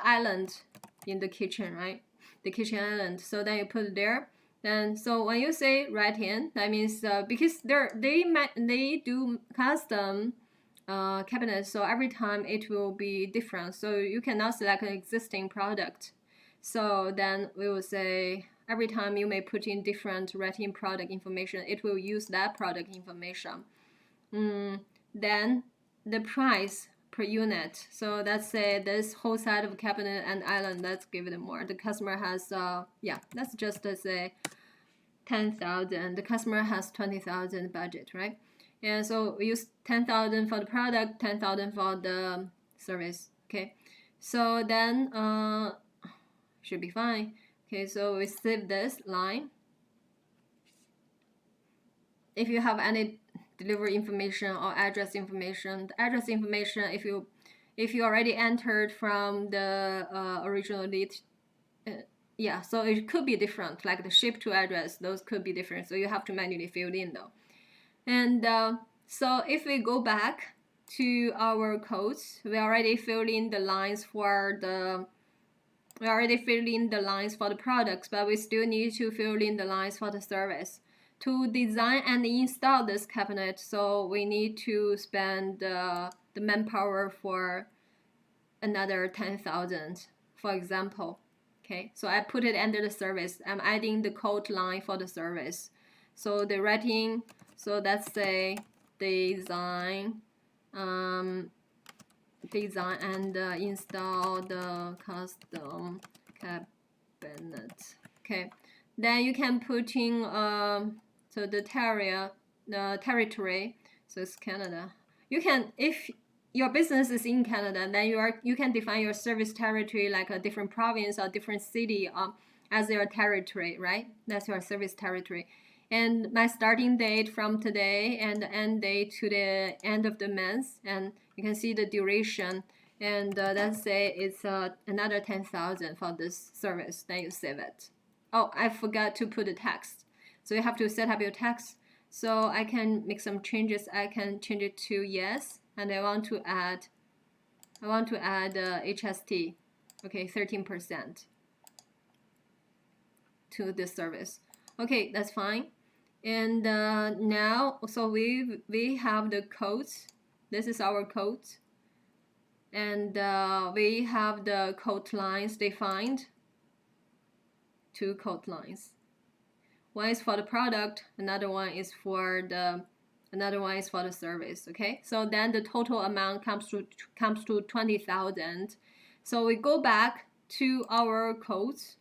island in the kitchen, right? The kitchen island. So then you put it there. Then so when you say write in, that means because they do custom cabinets, so every time it will be different. So you cannot select an existing product. So then we will say every time you may put in different write-in product information, it will use that product information. Then the price per unit. So let's say this whole side of cabinet and island, let's give it more. The customer has let's just say 10,000. The customer has 20,000 budget, right? And so we use 10,000 for the product, 10,000 for the service. Okay, so then should be fine. Okay, so we save this line. If you have any delivery information or address information, the address information, if you already entered from the original lead, yeah, so it could be different, like the ship to address, those could be different, so you have to manually fill in though. And so if we go back to our codes, we already filled in the lines for the products, but we still need to fill in the lines for the service. To design and install this cabinet, so we need to spend the manpower for another 10,000, for example. Okay, so I put it under the service. I'm adding the code line for the service. So the writing, so let's say design and install the custom cabinet. Okay, then you can put in so the territory, so it's Canada. You can, if your business is in Canada, then you can define your service territory like a different province or different city as your territory, right? That's your service territory. And my starting date from today and the end date to the end of the month, and you can see the duration. And let's say it's another 10,000 for this service. Then you save it. Oh, I forgot to put the text. So you have to set up your text. So I can make some changes. I can change it to yes, and I want to add HST, okay, 13% to this service. Okay, that's fine. And now, so we have the codes. This is our code, and we have the code lines defined. 2 code lines. One is for the product, another one is for the service. Okay, so then the total amount comes to 20,000. So we go back to our codes.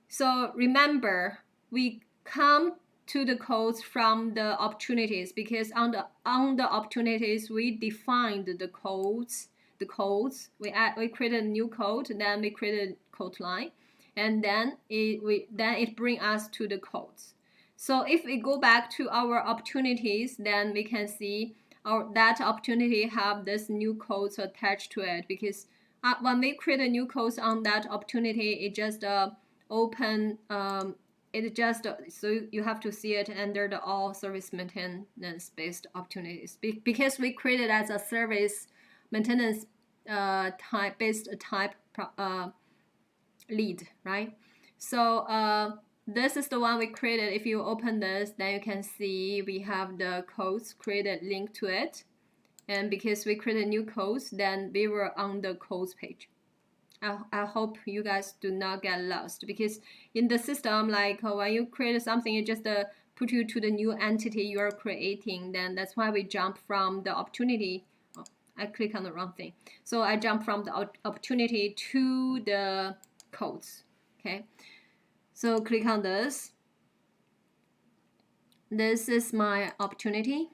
So remember, we come to the codes from the opportunities, because on the opportunities we defined the codes. We created a new code, then we created code line, and then it brings us to the codes. So if we go back to our opportunities, then we can see that opportunity have this new codes attached to it, because when we create a new codes on that opportunity, it just open it just so you have to see it under the all service maintenance based opportunities, because we created as a service maintenance type lead, right? So this is the one we created. If you open this, then you can see we have the codes created linked to it, and because we created new codes, then we were on the codes page. I hope you guys do not get lost, because in the system, like when you create something, it just put you to the new entity you are creating. Then that's why we jump from the opportunity. Oh, I click on the wrong thing. So I jump from the opportunity to the codes. Okay, so click on this. This is my opportunity,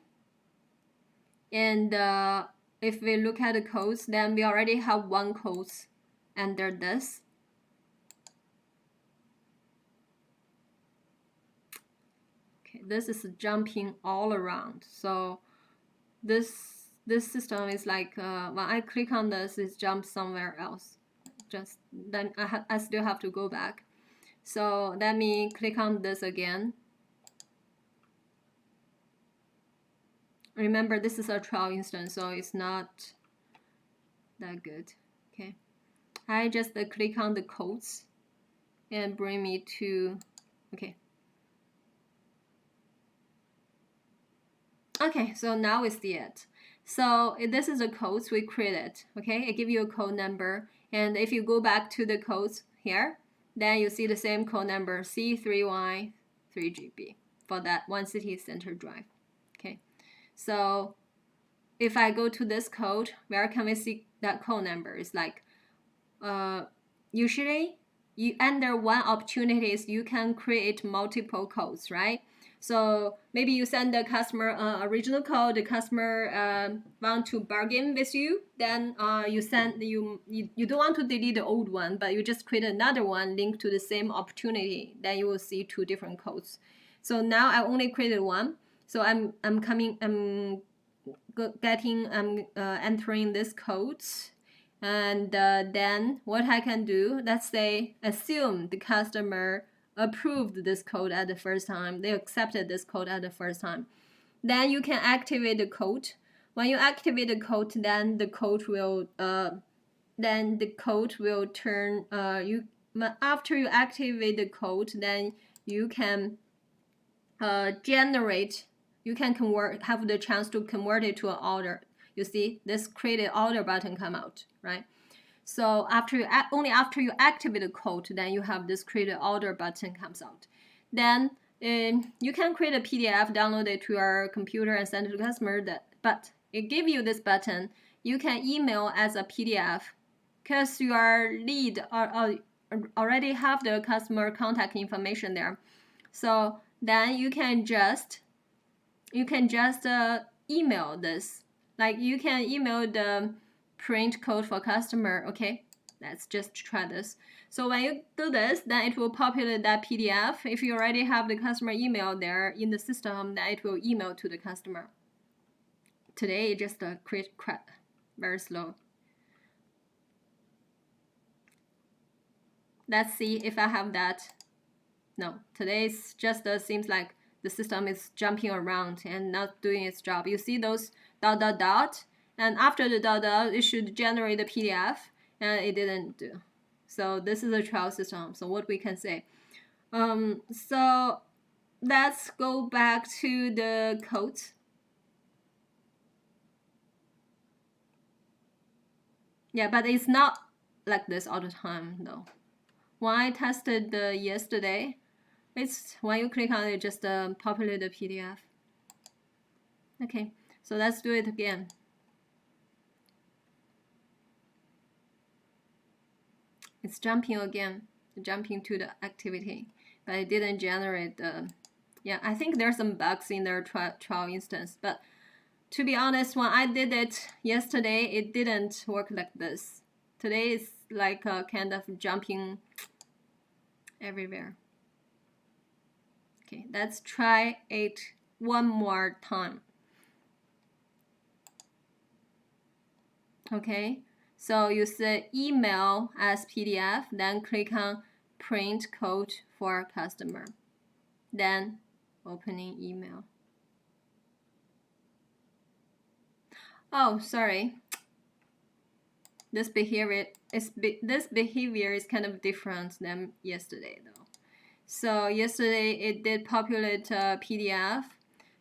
and if we look at the codes, then we already have one code under this. Okay, this is jumping all around. So this system is like when I click on this, it jumps somewhere else. Just then I still have to go back. So let me click on this again. Remember, this is a trial instance, so it's not that good. Okay, I just click on the codes and bring me to, okay. Okay, so now we see it. So this is the codes we created. Okay, I give you a code number, and if you go back to the codes here, then you see the same code number, C3Y3GB, for that one city center drive. Okay, so if I go to this code, where can we see that code number? It's like usually under one opportunities you can create multiple codes, right? So maybe you send the customer original code, the customer want to bargain with you, then you don't want to delete the old one, but you just create another one linked to the same opportunity. Then you will see 2 different codes. So now I only created one. So I'm entering this code, and then what I can do, let's say, assume the customer approved this code at the first time, they accepted this code at the first time. Then you can activate the code. When you activate the code, then the code will turn after you activate the code, then you can generate, you can have the chance to convert it to an order. You see this created order button come out, right? So only after you activate the code, then you have this created order button comes out. Then you can create a PDF, download it to your computer and send it to the customer. But it gives you this button. You can email as a PDF because your lead already have the customer contact information there. So then you can just email this. Like you can email the print code for customer. Okay, let's just try this. So when you do this, then it will populate that PDF. If you already have the customer email there in the system, then it will email to the customer. Today it just very slow. Let's see if I have that. No, today's just seems like the system is jumping around and not doing its job. You see those ... and after the ... it should generate the PDF, and it didn't do. So this is a trial system. So what we can say. So let's go back to the code. Yeah, but it's not like this all the time though. When I tested yesterday, it's when you click on it, just populate the PDF. Okay, so let's do it again. It's jumping again, jumping to the activity, but it didn't generate the... Yeah, I think there's some bugs in their trial instance, but to be honest, when I did it yesterday, it didn't work like this. Today is like kind of jumping everywhere. Okay, let's try it one more time. Okay, so you say email as PDF, then click on print code for customer, then opening email. Oh, sorry. This behavior is kind of different than yesterday though. So yesterday it did populate PDF.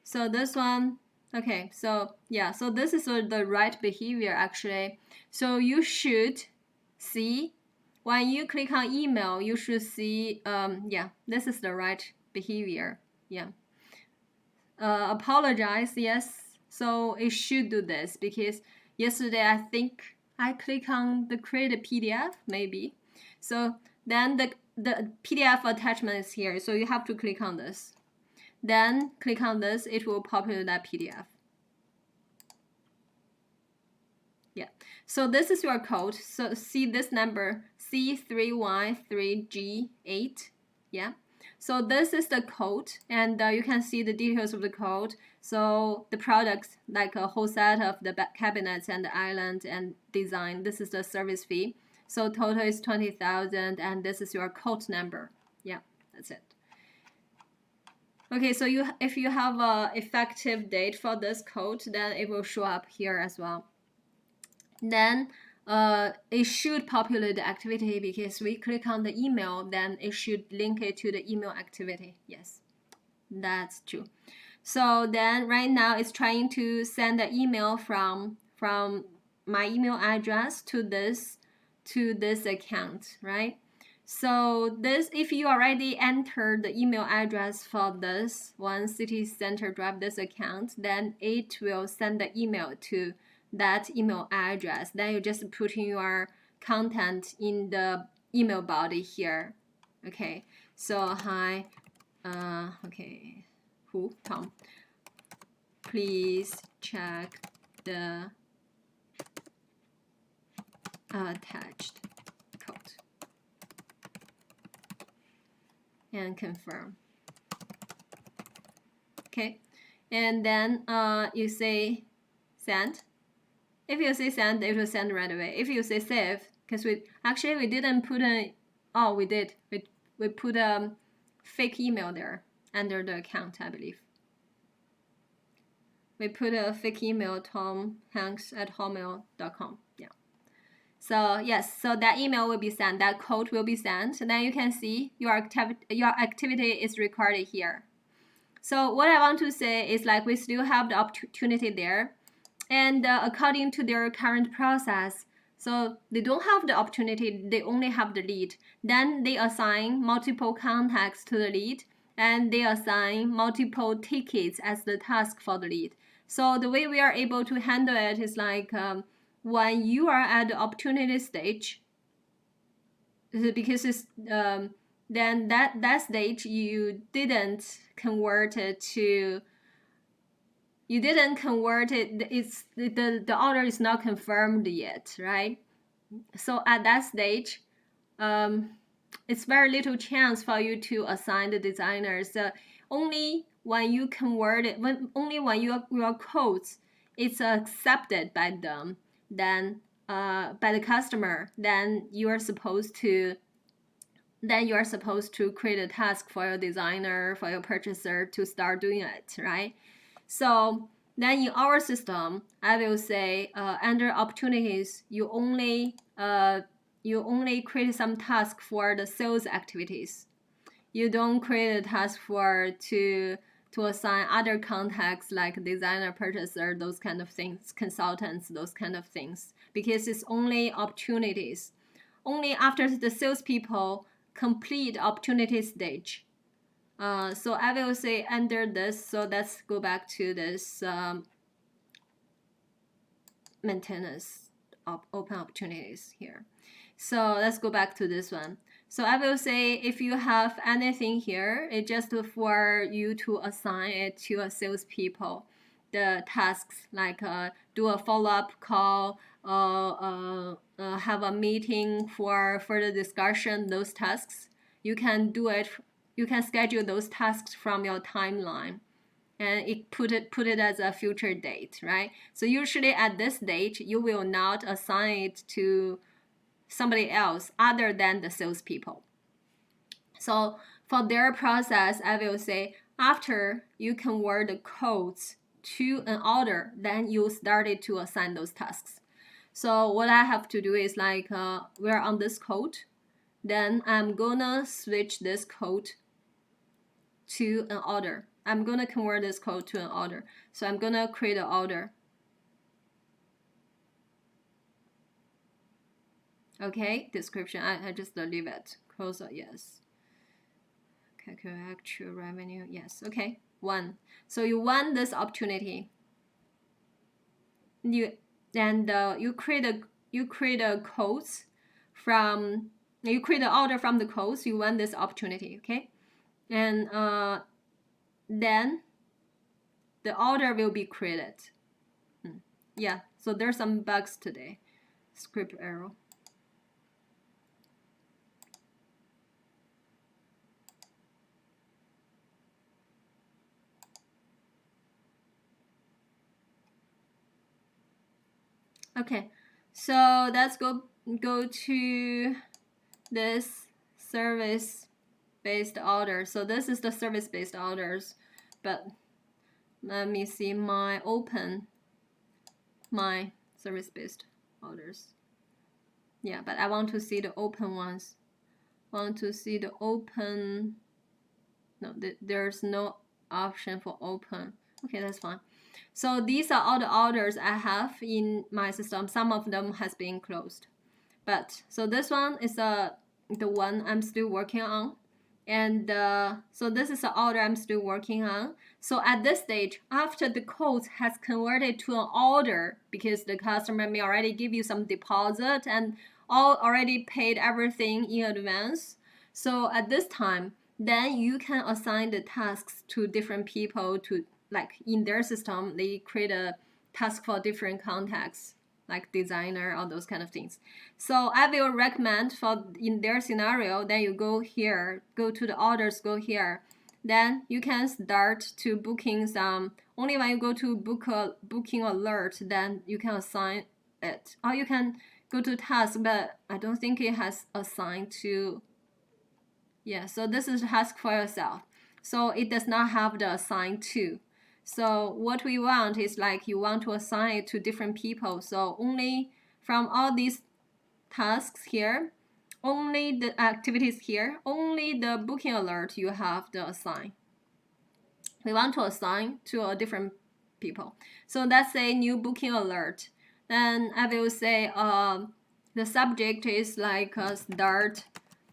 So this one, okay, so yeah, so this is the right behavior actually. So you should see, when you click on email, you should see, yeah, this is the right behavior. Yeah. Apologize, yes. So it should do this because yesterday I think I click on the create a PDF maybe. So then the PDF attachment is here. So you have to click on this. Then click on this, it will populate that PDF. Yeah. So this is your code. So see this number C3Y3G8. Yeah. So this is the code, and you can see the details of the code. So the products, like a whole set of the cabinets and the island and design. This is the service fee. So total is 20,000, and this is your code number. Yeah, that's it. Okay, so if you have a effective date for this code, then it will show up here as well. Then it should populate the activity because we click on the email, then it should link it to the email activity. Yes, that's true. So then right now it's trying to send the email from my email address to this account, right? So this, if you already entered the email address for this one City Center Drive, this account, then it will send the email to that email address. Then you just put in your content in the email body here. Okay, so hi, okay, Tom, please check the attached code and confirm. Okay, and then you say send. If you say send, it will send right away. If you say save, because we didn't put a, oh, we did. We put a fake email there under the account, I believe. We put a fake email, tomhanks@hotmail.com. Yeah. So yes, so that email will be sent, that code will be sent, and then you can see your activity is recorded here. So what I want to say is like we still have the opportunity there, and according to their current process, so they don't have the opportunity, they only have the lead. Then they assign multiple contacts to the lead, and they assign multiple tickets as the task for the lead. So the way we are able to handle it is like when you are at the opportunity stage, because it's then that stage you didn't convert it to, it's the order is not confirmed yet, right? So at that stage, it's very little chance for you to assign the designers. Only when you convert it, only when your codes it's accepted by them, then by the customer, then you are supposed to create a task for your designer, for your purchaser to start doing it, right? So then in our system, I will say under opportunities, you only create some task for the sales activities. You don't create a task to assign other contacts like designer, purchaser, those kind of things, consultants, those kind of things, because it's only opportunities. Only after the salespeople complete opportunity stage. So I will say under this, so let's go back to this maintenance of open opportunities here. So let's go back to this one. So I will say if you have anything here, it's just for you to assign it to a salespeople. The tasks like do a follow-up call, have a meeting for further discussion, those tasks. You can do it. You can schedule those tasks from your timeline, and put it as a future date, right? So usually at this date, you will not assign it to somebody else other than the salespeople. So for their process, I will say after you convert the codes to an order, then you started to assign those tasks. So what I have to do is like we're on this code, then I'm gonna switch this code to an order. I'm gonna convert this code to an order. So I'm gonna create an order. Okay, description, I just leave it. Close it, yes. Calculate actual revenue, yes. Okay, won. So you won this opportunity. You create a codes from, you create an order from the codes. You won this opportunity, okay? And then the order will be created. Yeah, so there's some bugs today. Script error. Okay, so let's go to this service-based order. So this is the service-based orders, but let me see my service-based orders. Yeah, but I want to see the open ones. Want to see the open. No, there's no option for open. Okay, that's fine. So these are all the orders I have in my system. Some of them has been closed, but so this one is the one I'm still working on, and so this is the order I'm still working on. So at this stage, after the code has converted to an order, because the customer may already give you some deposit and already paid everything in advance. So at this time, then you can assign the tasks to different people to, like, in their system, they create a task for different contexts, like designer, all those kind of things. So I will recommend for in their scenario, then you go here, go to the orders, go here. Then you can start to booking some, only when you go to booking alert, then you can assign it. Or you can go to task, but I don't think it has assigned to, yeah, so this is task for yourself. So it does not have the assign to. So what we want is like you want to assign it to different people. So only from all these tasks here, only the activities here, only the booking alert you have the assign. We want to assign to a different people. So let's say new booking alert. Then I will say the subject is like start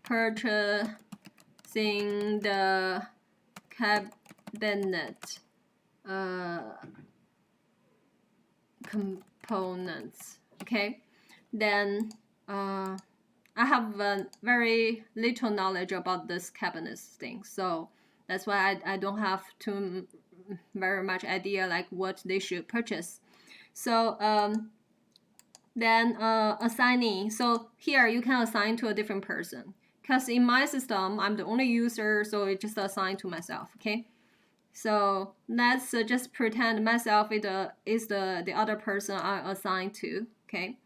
purchasing the cabinet components. Okay, then I have very little knowledge about this cabinets thing, so that's why I don't have too very much idea like what they should purchase. So then assigning. So here you can assign to a different person, because in my system I'm the only user, so it just assigned to myself. Okay, so let's just pretend myself is the other person I assigned to. Okay,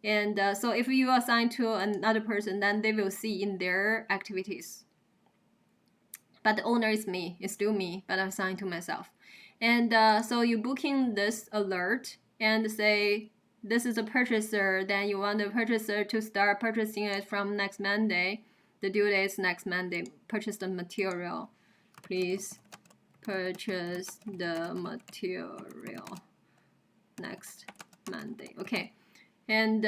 and so if you assign to another person, then they will see in their activities. But the owner is me, it's still me, but I'm assigned to myself. And so you booking this alert and say this is a purchaser, then you want the purchaser to start purchasing it from next Monday. The due date is next Monday. Purchase the material. Please purchase the material next Monday. Okay, and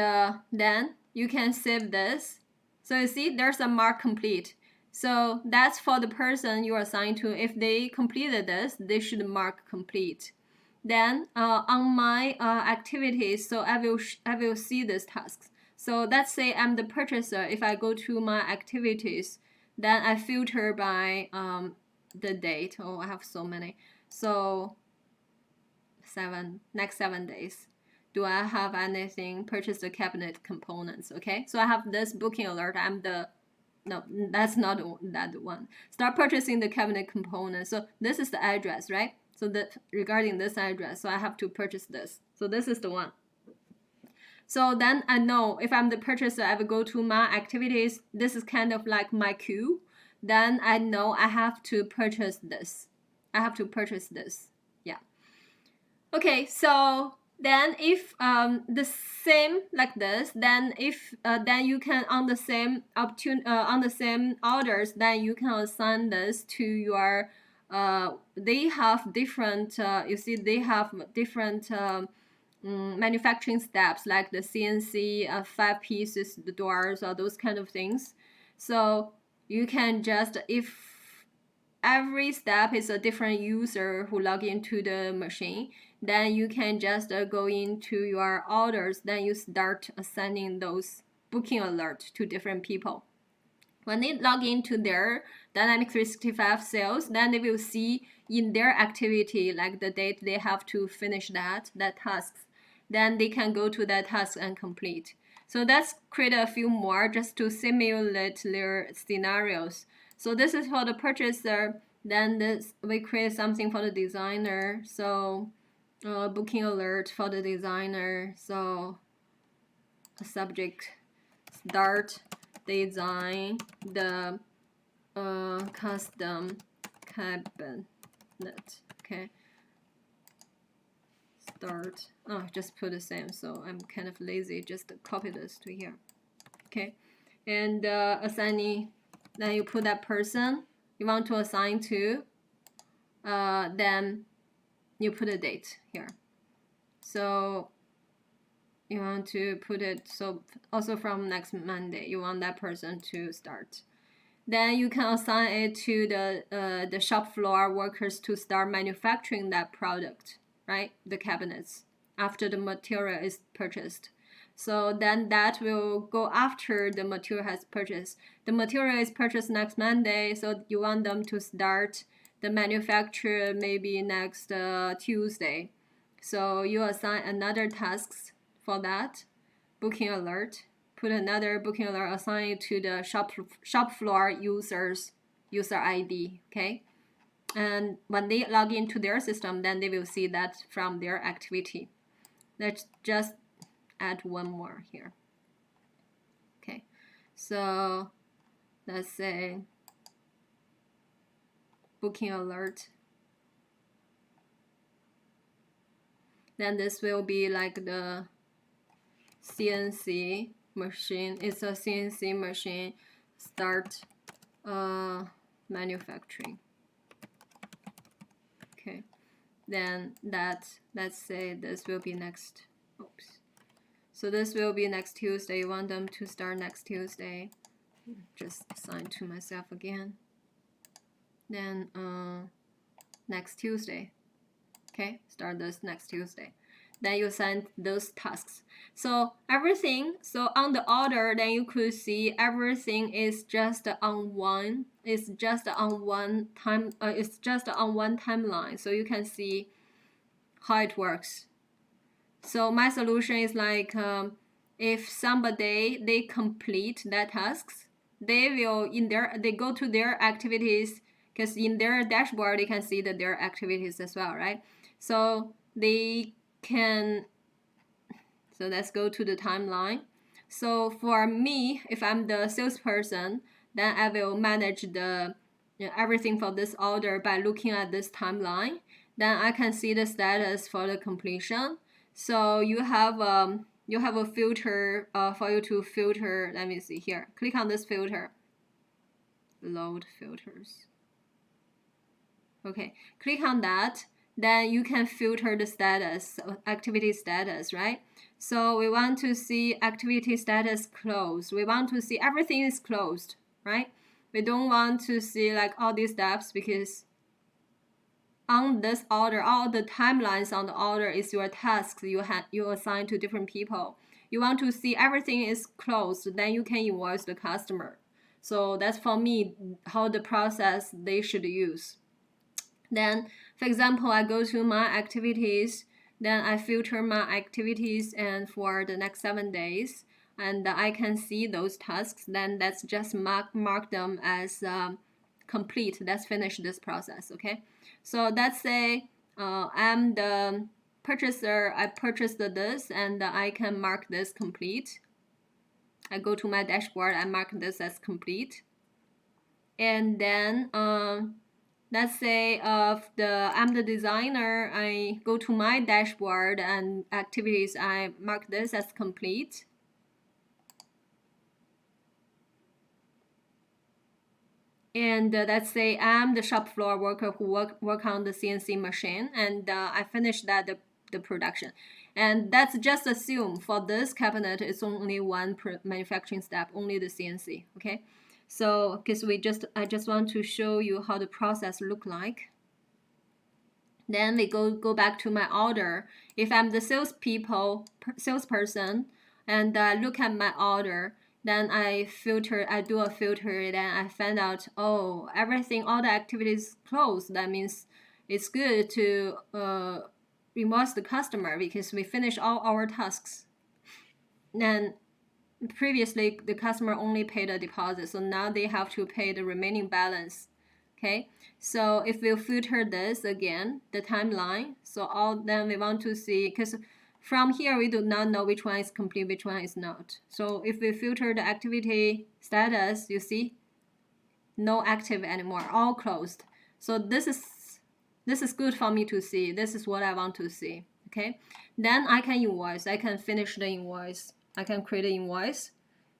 then you can save this. So you see there's a mark complete. So that's for the person you are assigned to. If they completed this, they should mark complete. Then on my activities, so I will see these tasks. So let's say I'm the purchaser. If I go to my activities, then I filter by the date. Oh, I have so many. So next 7 days. Do I have anything? Purchase the cabinet components. Okay, so I have this booking alert. No, that's not that one. Start purchasing the cabinet components. So this is the address, right? So that regarding this address, so I have to purchase this. So this is the one. So then I know if I'm the purchaser, I will go to my activities. This is kind of like my queue. Then I know I have to purchase this. I have to purchase this. Yeah. Okay, so then if the same like this, then if then you can on the same on the same orders, then you can assign this to your they have different you see they have different manufacturing steps, like the CNC 5 pieces, the doors, or those kind of things. So you can just, if every step is a different user who log into the machine, then you can just go into your orders, then you start assigning those booking alerts to different people. When they log into their Dynamics 365 sales, then they will see in their activity, like the date they have to finish that task. Then they can go to that task and complete. So let's create a few more just to simulate their scenarios. So this is for the purchaser. Then this we create something for the designer. So booking alert for the designer. So a subject start design the custom cabinet. Okay. Start. Oh, just put the same. So I'm kind of lazy. Just copy this to here. Okay. And assigning. Then you put that person you want to assign to. Then you put a date here. So you want to put it, so also from next Monday, you want that person to start. Then you can assign it to the shop floor workers to start manufacturing that product, right? The cabinets, after the material is purchased. So then that will go after the material has purchased. The material is purchased next Monday, so you want them to start the manufacture maybe next Tuesday. So you assign another tasks for that booking alert. Put another booking alert, assign it to the shop floor user ID. Okay, and when they log into their system, then they will see that from their activity. Let's just add one more here. Okay, so let's say booking alert. Then this will be like the CNC machine. It's a CNC machine start manufacturing. Okay, then that, let's say this will be next, oops. So this will be next Tuesday. You want them to start next Tuesday. Just assign to myself again. Then next Tuesday. Okay, start this next Tuesday. Then you send those tasks. So everything, so on the order, then you could see everything is just on one. It's just on one time. It's just on one timeline. So you can see how it works. So my solution is like, if somebody they complete that tasks, they will they go to their activities, because in their dashboard they can see that their activities as well, right? So they can, so let's go to the timeline. So for me, if I'm the salesperson, then I will manage the everything for this order by looking at this timeline. Then I can see the status for the completion. So you have a filter for you to filter. Let me see here. Click on this filter. Load filters. Okay, click on that. Then you can filter the status, activity status, right? So we want to see activity status closed. We want to see everything is closed, right? We don't want to see like all these steps, because on this order, all the timelines on the order is your tasks you assign to different people. You want to see everything is closed, then you can invoice the customer. So that's for me how the process they should use. Then, for example, I go to my activities, then I filter my activities and for the next 7 days, and I can see those tasks. Then let's just mark them as complete. Let's finish this process, okay? So let's say I'm the purchaser, I purchased this, and I can mark this complete. I go to my dashboard, I mark this as complete. And then let's say I'm the designer, I go to my dashboard and activities, I mark this as complete. And let's say I'm the shop floor worker who work on the CNC machine, and I finished that the production. And that's just assume for this cabinet it's only one manufacturing step, only the CNC, okay? So because I just want to show you how the process look like. Then we go back to my order. If I'm the salesperson, and look at my order, then I do a filter, then I find out, oh, everything, all the activities closed. That means it's good to remorse the customer because we finish all our tasks. Then previously the customer only paid a deposit, so now they have to pay the remaining balance. Okay, so if we filter this again, the timeline, so all then we want to see, because from here we do not know which one is complete, which one is not. So if we filter the activity status, you see no active anymore, all closed. So this is good for me to see. This is what I want to see. Okay, then I can invoice, I can finish the invoice, I can create an invoice,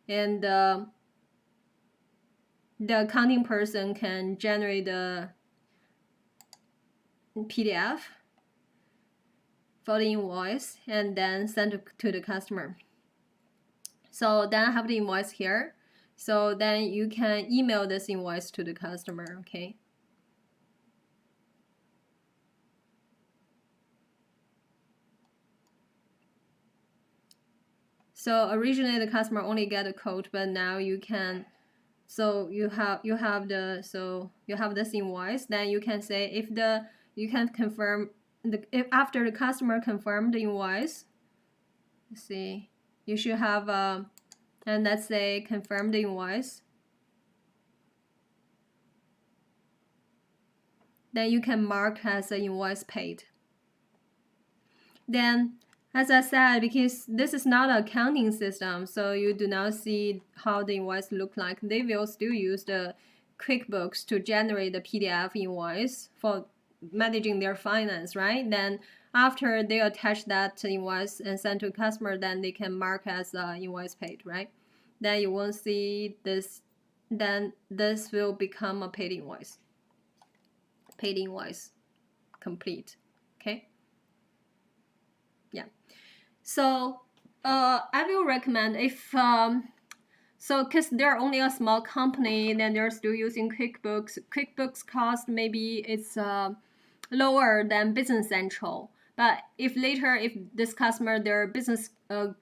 and the accounting person can generate the PDF for the invoice and then send it to the customer. So then I have the invoice here. So then you can email this invoice to the customer, okay? So originally the customer only get a quote, but now you can, so you have this invoice. Then you can say you can confirm if after the customer confirmed the invoice. Let's see, you should have and let's say confirm the invoice. Then you can mark as an invoice paid. Then, as I said, because this is not an accounting system, so you do not see how the invoice look like. They will still use the QuickBooks to generate the PDF invoice for managing their finance, right? Then after they attach that invoice and send to customer, then they can mark as invoice paid, right? Then you won't see this. Then this will become a paid invoice. Paid invoice complete. Okay. Yeah. So I will recommend if so because they're only a small company, then they're still using QuickBooks. QuickBooks cost maybe it's lower than Business Central. But if later, if this customer, their business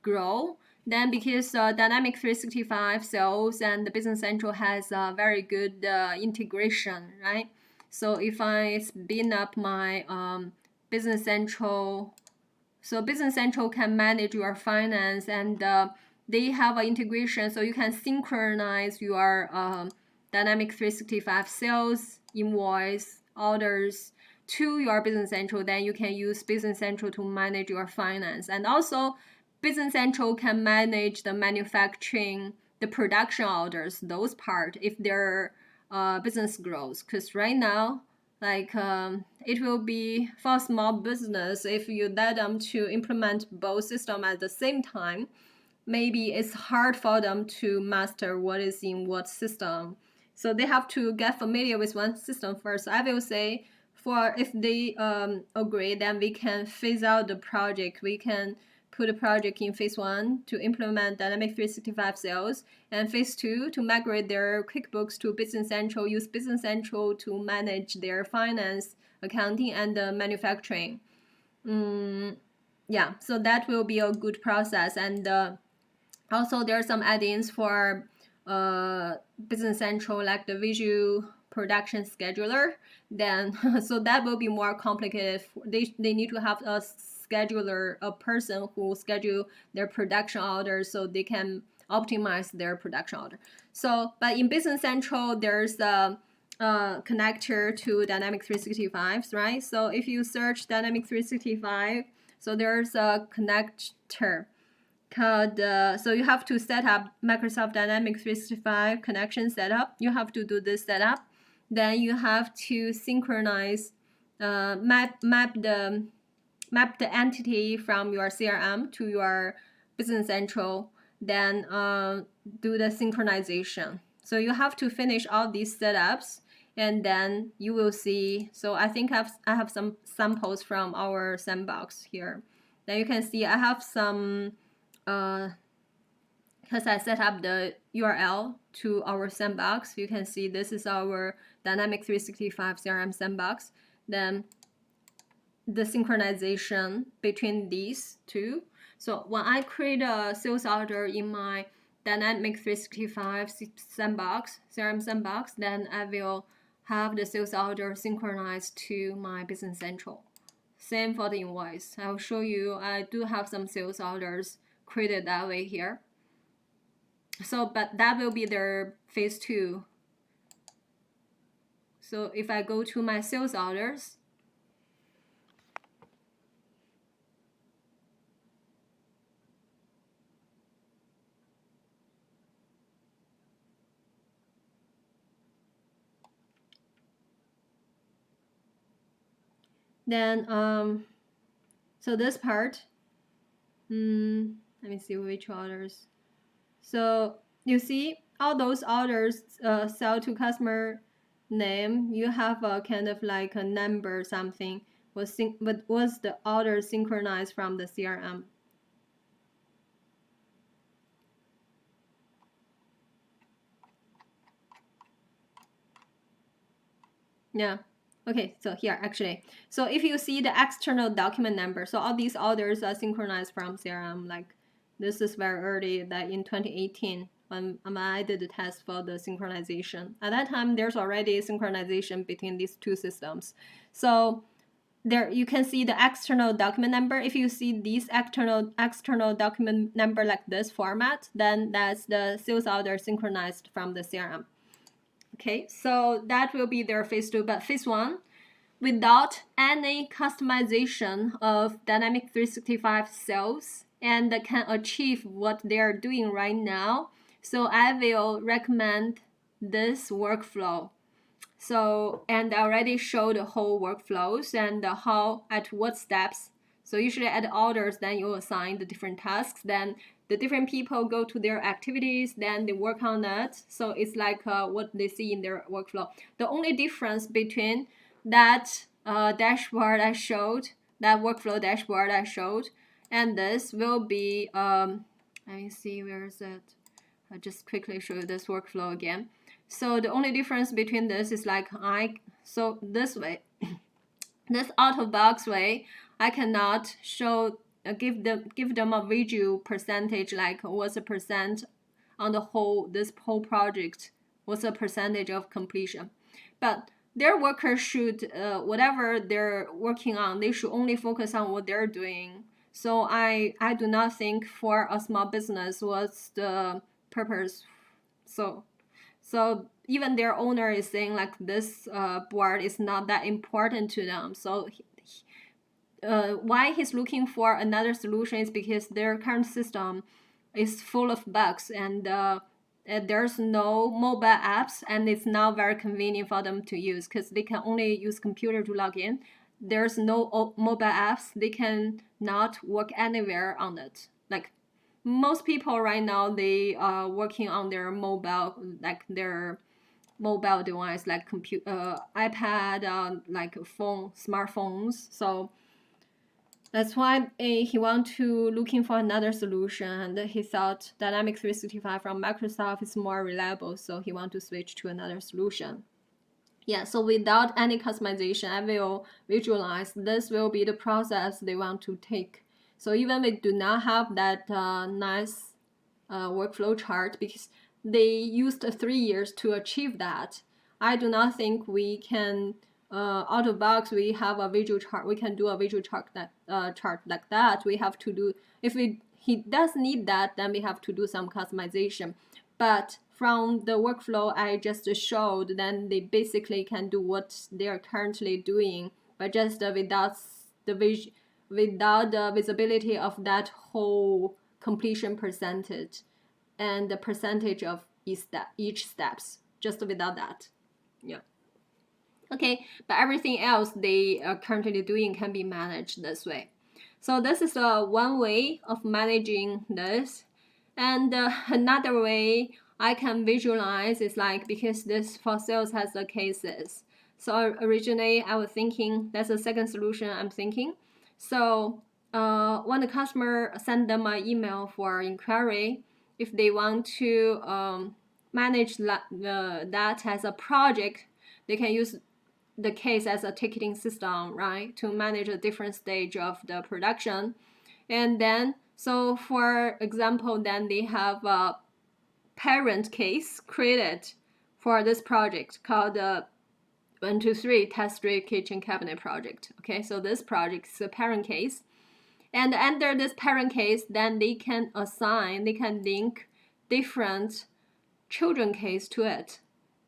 grow, then because Dynamic 365 Sales and the Business Central has a very good integration, right? So if I spin up my Business Central, so Business Central can manage your finance, and they have an integration, so you can synchronize your Dynamic 365 sales, invoice, orders to your Business Central. Then you can use Business Central to manage your finance. And also, Business Central can manage the manufacturing, the production orders, those part, if their business grows. Because right now, like it will be for small business, if you let them to implement both systems at the same time, maybe it's hard for them to master what is in what system. So they have to get familiar with one system first. I will say, for if they agree, then we can phase out the project. We can put a project in phase 1 to implement Dynamic 365 Sales, and phase 2 to migrate their QuickBooks to Business Central, use Business Central to manage their finance, accounting, and manufacturing. Yeah, so that will be a good process. And also there are some add-ins for Business Central, like the visual production scheduler. Then so that will be more complicated. They need to have a scheduler, a person who schedule their production orders so they can optimize their production order. So, but in Business Central, there's a connector to Dynamic 365, right? So if you search Dynamic 365, so there's a connector called, so you have to set up Microsoft Dynamics 365 connection setup. You have to do this setup. Then you have to synchronize, map the entity from your CRM to your Business Central. Then do the synchronization. So you have to finish all these setups, and then you will see. So I think I have some samples from our sandbox here. Then you can see I have some, because I set up the URL to our sandbox. You can see this is our Dynamic 365 CRM sandbox. Then the synchronization between these two. So when I create a sales order in my Dynamic 365 sandbox, CRM sandbox, then I will have the sales order synchronized to my Business Central. Same for the invoice. I will show you, I do have some sales orders created that way here. So, but that will be their phase 2. So if I go to my sales orders, then so this part, let me see which orders. So you see all those orders sell to customer name, you have a kind of like a number something, was the order synchronized from the CRM. Yeah. Okay, so here actually. So if you see the external document number, so all these orders are synchronized from CRM, like This is very early, that in 2018 when I did the test for the synchronization. At that time, there's already synchronization between these two systems. So there you can see the external document number. If you see these external document number like this format, then that's the sales order synchronized from the CRM. Okay, so that will be their phase 2. But phase 1, without any customization of Dynamic 365 sales, and can achieve what they are doing right now. So I will recommend this workflow. So, and I already showed the whole workflows and how, at what steps. So usually at orders, then you assign the different tasks, then the different people go to their activities, then they work on that. So it's like what they see in their workflow. The only difference between that dashboard I showed, that workflow dashboard I showed, and this will be, let me see, where is it? I'll just quickly show you this workflow again. So the only difference between this is like so this way, this out-of-box way, I cannot show give them a visual percentage, like what's the percent on the whole, this whole project, what's the percentage of completion. But their workers should, whatever they're working on, they should only focus on what they're doing. So I do not think for a small business what's the purpose. So even their owner is saying like this board is not that important to them. So why he's looking for another solution is because their current system is full of bugs, and there's no mobile apps, and it's not very convenient for them to use because they can only use computer to log in. There's no mobile apps. They can not work anywhere on it. Like most people right now, they are working on their mobile, like their mobile device, like iPad, like phone, smartphones. So that's why he looking for another solution, and he thought Dynamics 365 from Microsoft is more reliable, so he want to switch to another solution. Yeah, so without any customization, I will visualize this will be the process they want to take. So even we do not have that nice workflow chart, because they used 3 years to achieve that, I do not think we can out of box we have a visual chart. We can do a visual chart like that. We have to do, if he does need that, then we have to do some customization. But from the workflow I just showed, then they basically can do what they are currently doing, but just without the visibility of that whole completion percentage and the percentage of each steps, just without that. Yeah. Okay, but everything else they are currently doing can be managed this way. So this is one way of managing this. And another way I can visualize is like, because this for sales has the cases. So originally I was thinking, that's the second solution I'm thinking. So when the customer send them an email for inquiry, if they want to manage that as a project, they can use the case as a ticketing system, right, to manage a different stage of the production. And then, so for example, then they have a parent case created for this project called the 123 Test Street Kitchen Cabinet Project. Okay, so this project is a parent case. And under this parent case, then they can link different children case to it.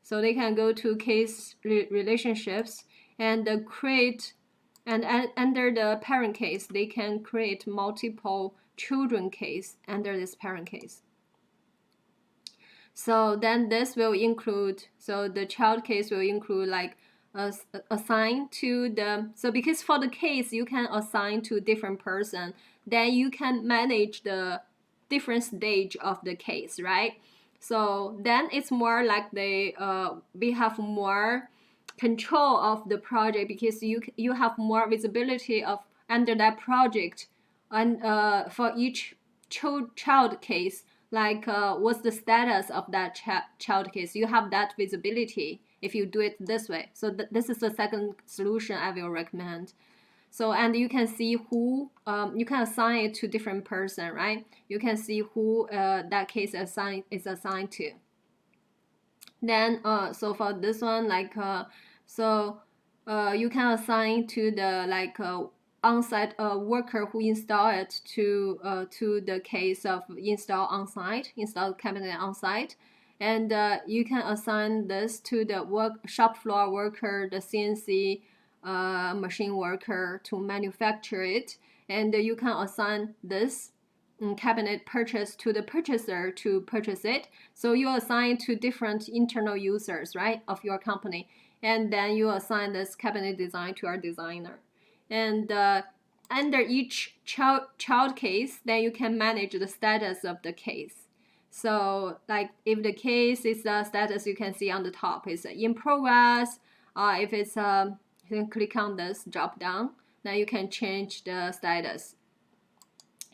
So they can go to case relationships and create, and under the parent case, they can create multiple children case under this parent case. So then this will include, so the child case will include like assign to the, so because for the case you can assign to different person, then you can manage the different stage of the case, right? So then it's more like we have more control of the project, because you have more visibility of under that project, and for each child case, like what's the status of that child case, you have that visibility if you do it this way. So this is the second solution I will recommend. So, and you can see who, you can assign it to different person, right? You can see who that case is assigned to. Then, so for this one, like, you can assign to the like on-site worker who install it to the case of install on-site, install cabinet on-site, and you can assign this to the shop floor worker, the CNC machine worker to manufacture it, and you can assign this cabinet purchase to the purchaser to purchase it. So you assign to different internal users, right, of your company, and then you assign this cabinet design to our designer. And under each child case, then you can manage the status of the case. So like if the case is the status, you can see on the top is in progress. If it's you can click on this drop down, then you can change the status.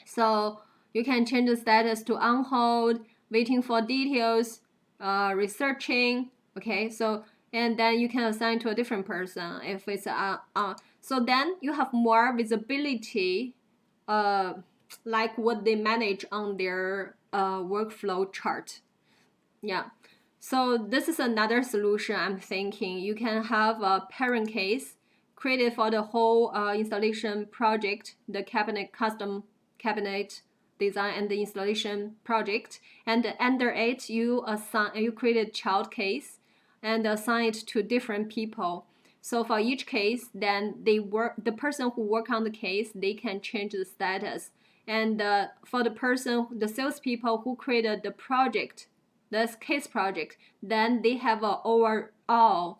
So you can change the status to on hold, waiting for details, researching. Okay, so and then you can assign to a different person if it's so then you have more visibility, like what they manage on their workflow chart. Yeah. So this is another solution I'm thinking. You can have a parent case created for the whole installation project, the custom cabinet design and the installation project, and under it you create a child case and assign it to different people. So for each case, then the person who work on the case, they can change the status. And for the salespeople who created the project, this case project, then they have an overall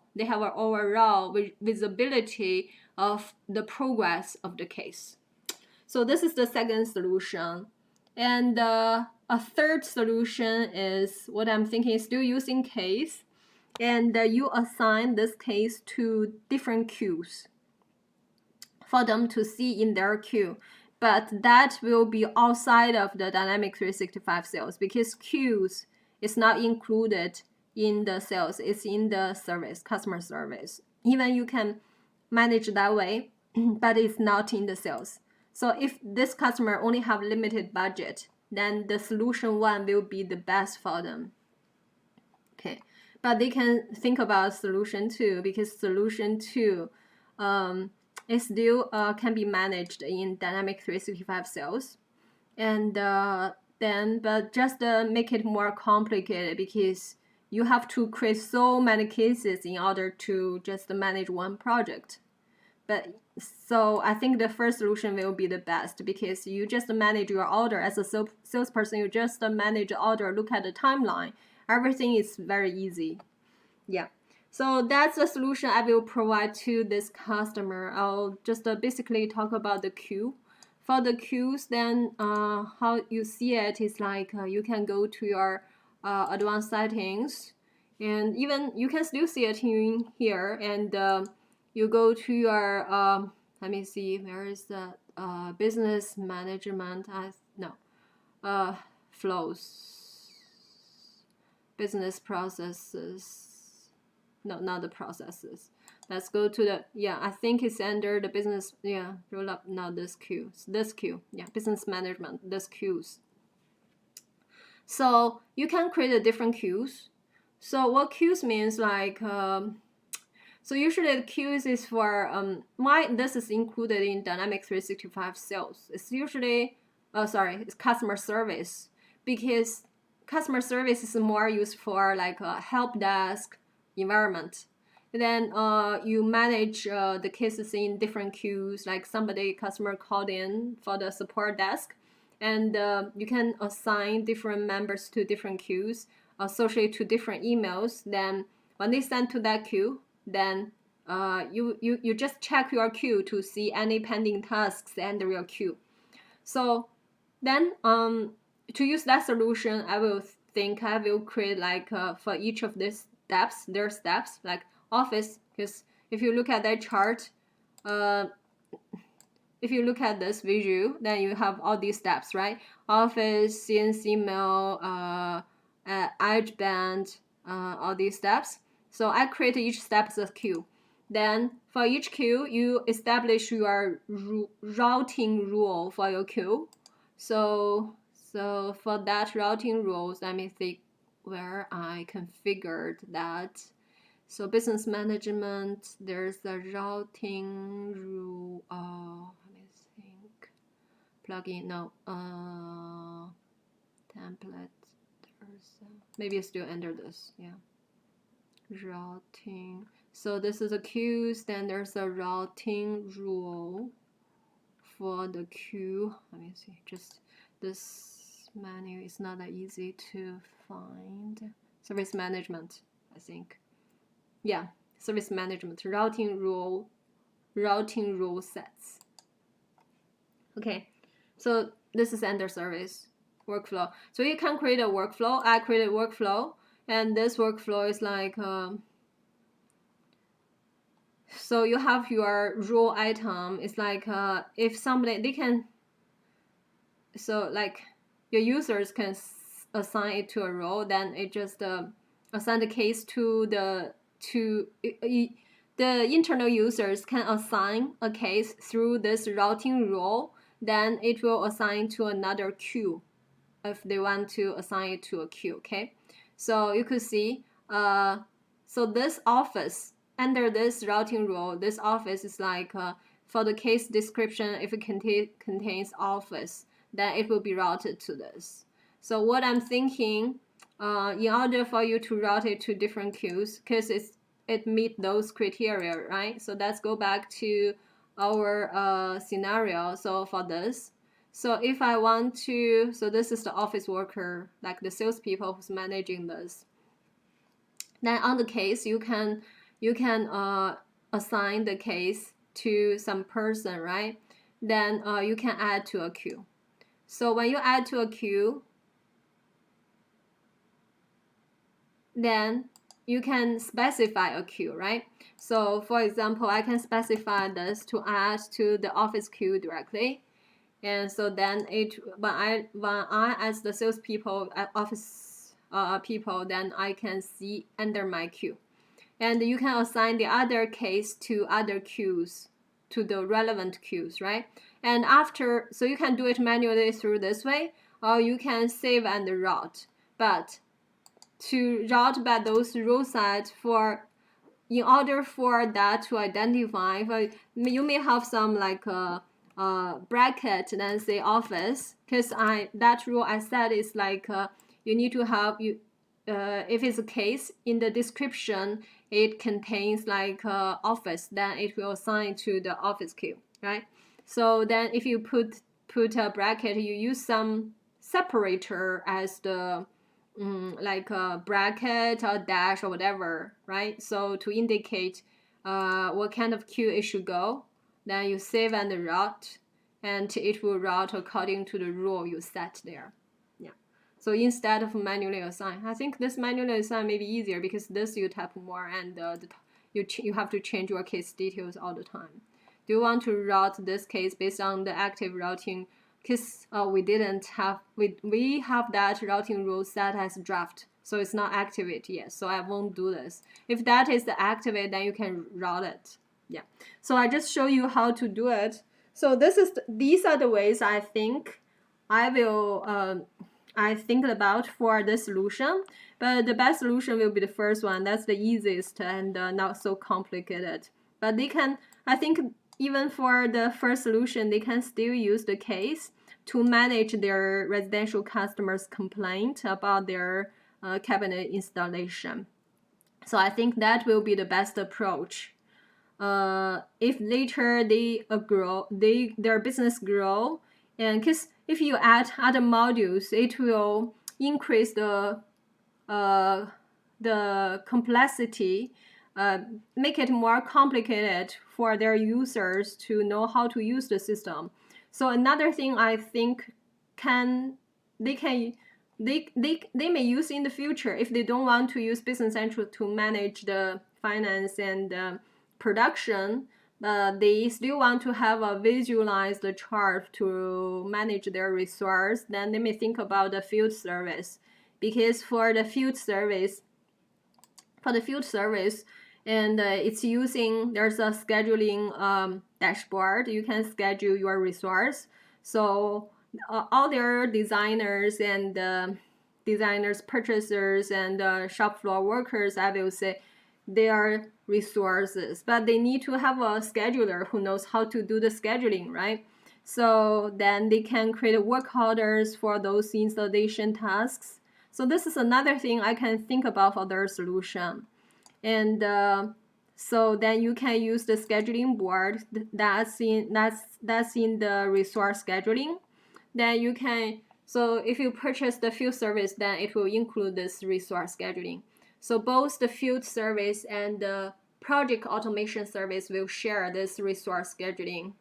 visibility of the progress of the case. So this is the second solution. And a third solution is what I'm thinking is still using case, and you assign this case to different queues for them to see in their queue. But that will be outside of the Dynamics 365 sales, because queues is not included in the sales. It's in the service, customer service. Even you can manage that way, but it's not in the sales. So if this customer only have limited budget, then the solution one will be the best for them. Okay, but they can think about solution two, because solution two it still can be managed in Dynamics 365 sales. And then, but just make it more complicated, because you have to create so many cases in order to just manage one project. But so I think the first solution will be the best, because you just manage your order as a salesperson. You just manage the order, look at the timeline. Everything is very easy. Yeah. So that's the solution I will provide to this customer. I'll just basically talk about the queue. For the queues, then how you see it is like you can go to your advanced settings, and even you can still see it in here, and you go to your let me see, where is the business management? Flows, business processes. No, not the processes. Let's go to the, yeah, I think it's under the business, yeah, roll up, now this queue, yeah, business management, this queues. So you can create a different queues. So what queues means, like, so usually the queues is for, why this is included in Dynamics 365 sales. It's usually, it's customer service, because customer service is more used for like a help desk environment. And then you manage the cases in different queues, like customer called in for the support desk, and you can assign different members to different queues, associate to different emails. Then when they send to that queue, then you just check your queue to see any pending tasks under your queue. So then to use that solution, I will create like for each of these steps, there are steps like office, because if you look at that chart, if you look at this visual, then you have all these steps, right? Office, CNC mill, edge band, all these steps. So I create each step as a queue. Then for each queue, you establish your routing rule for your queue. So for that routing rules, let me think where I configured that. So business management, there's a routing rule. Let me think. Plugin, no. Template. Maybe it's still under this. Yeah. Routing. So this is a queues. Then there's a routing rule for the queue. Let me see. Just this menu is not that easy to find. Service management, I think. Yeah, service management, routing rule sets. Okay, so this is under service workflow. So you can create a workflow. I created workflow, and this workflow is like so you have your rule item. It's like if somebody they can, so like your users can assign it to a role, then it just assign the case to the internal users can assign a case through this routing rule. Then it will assign to another queue if they want to assign it to a queue. Okay, so you could see so this office under this routing rule, this office is like for the case description, if it contains office, then it will be routed to this. So what I'm thinking, in order for you to route it to different queues, because it meet those criteria, right? So let's go back to our scenario. So for this, so if I want to, so this is the office worker, like the salespeople who's managing this. Then on the case, you can assign the case to some person, right? Then you can add to a queue. So when you add to a queue, then you can specify a queue, right? So for example, I can specify this to add to the office queue directly. And so then when I as the salespeople, office people, then I can see under my queue. And you can assign the other case to other queues, to the relevant queues, right? And after, so you can do it manually through this way, or you can save and route. But to route by those rule sets, in order for that to identify, you may have some like bracket, then say office, because that rule I said is like you need to have if it's a case in the description, it contains like office, then it will assign to the office queue, right? So then if you put a bracket, you use some separator as the like a bracket or dash or whatever, right? So to indicate what kind of queue it should go, then you save and route, and it will route according to the rule you set there. Yeah. So instead of manually assign, I think this manually assign may be easier because this you type more and you have to change your case details all the time. Do you want to route this case based on the active routing? Because we have that routing rule set as draft, so it's not activate yet, so I won't do this. If that is the activate, then you can route it. Yeah, so I just show you how to do it. So these are the ways I think I will I think about for this solution, but the best solution will be the first one. That's the easiest and not so complicated. But they can, I think even for the first solution, they can still use the case to manage their residential customers' complaint about their cabinet installation. So I think that will be the best approach. If later their business grow, and because if you add other modules, it will increase the complexity, make it more complicated for their users to know how to use the system. So another thing I think they may use in the future if they don't want to use Business Central to manage the finance and production, they still want to have a visualized chart to manage their resource, then they may think about the field service. Because for the field service, and it's using, there's a scheduling dashboard. You can schedule your resource. So all their designers and designers, purchasers, and shop floor workers, I will say, they are resources, but they need to have a scheduler who knows how to do the scheduling, right? So then they can create work orders for those installation tasks. So this is another thing I can think about for their solution. And so then you can use the scheduling board that's in the resource scheduling. Then you can, so if you purchase the field service, then it will include this resource scheduling. So both the field service and the project automation service will share this resource scheduling.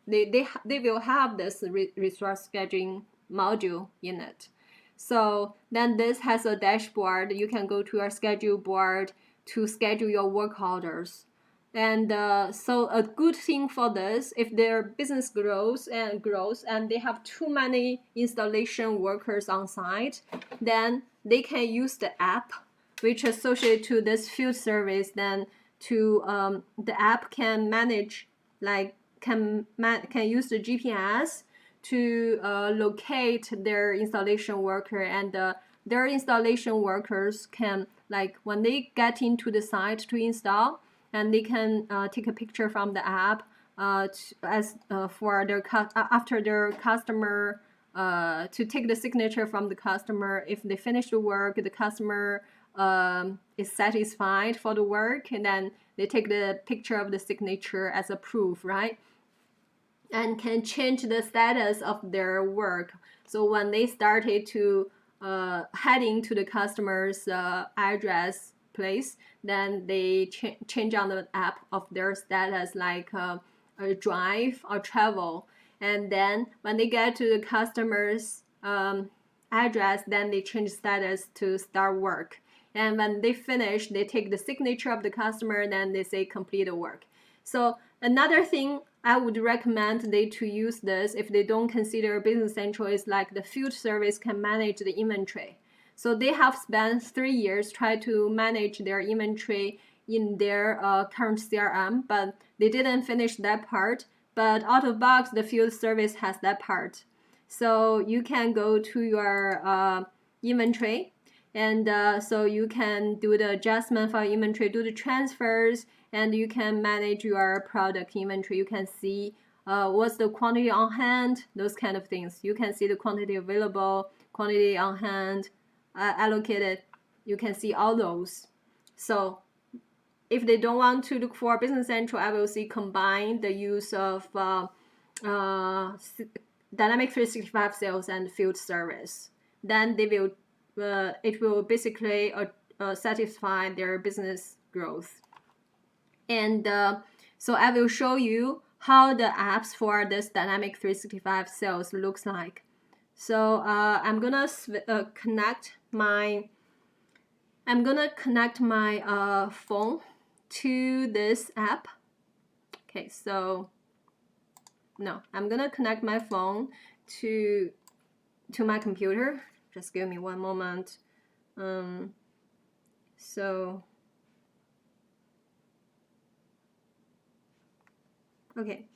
They will have this resource scheduling module in it. So then this has a dashboard. You can go to your schedule board to schedule your work orders. And so a good thing for this, if their business grows and they have too many installation workers on site, then they can use the app which associated to this field service. Then to the app can manage, like can use the GPS to locate their installation worker, and their installation workers can, like when they get into the site to install, and they can take a picture from the app for their after their customer to take the signature from the customer. If they finish the work, the customer is satisfied for the work, and then they take the picture of the signature as a proof, right? And can change the status of their work. So when they started to heading to the customer's address place, then they change on the app of their status, like a drive or travel. And then when they get to the customer's address, then they change status to start work. And when they finish, they take the signature of the customer, and then they say complete the work. So another thing I would recommend they to use this if they don't consider Business Central is like the field service can manage the inventory. So they have spent 3 years trying to manage their inventory in their current CRM, but they didn't finish that part. But out of box, the field service has that part. So you can go to your inventory, and so you can do the adjustment for inventory, do the transfers, and you can manage your product inventory. You can see what's the quantity on hand, those kind of things. You can see the quantity available, quantity on hand, allocated. You can see all those. So if they don't want to look for Business Central, I will see combine the use of Dynamic 365 Sales and Field Service. Then they will it will basically satisfy their business growth. And so I will show you how the apps for this Dynamic 365 Sales looks like. So I'm gonna connect my phone to this app. Okay, so no, I'm gonna connect my phone to my computer. Just give me one moment. Okay.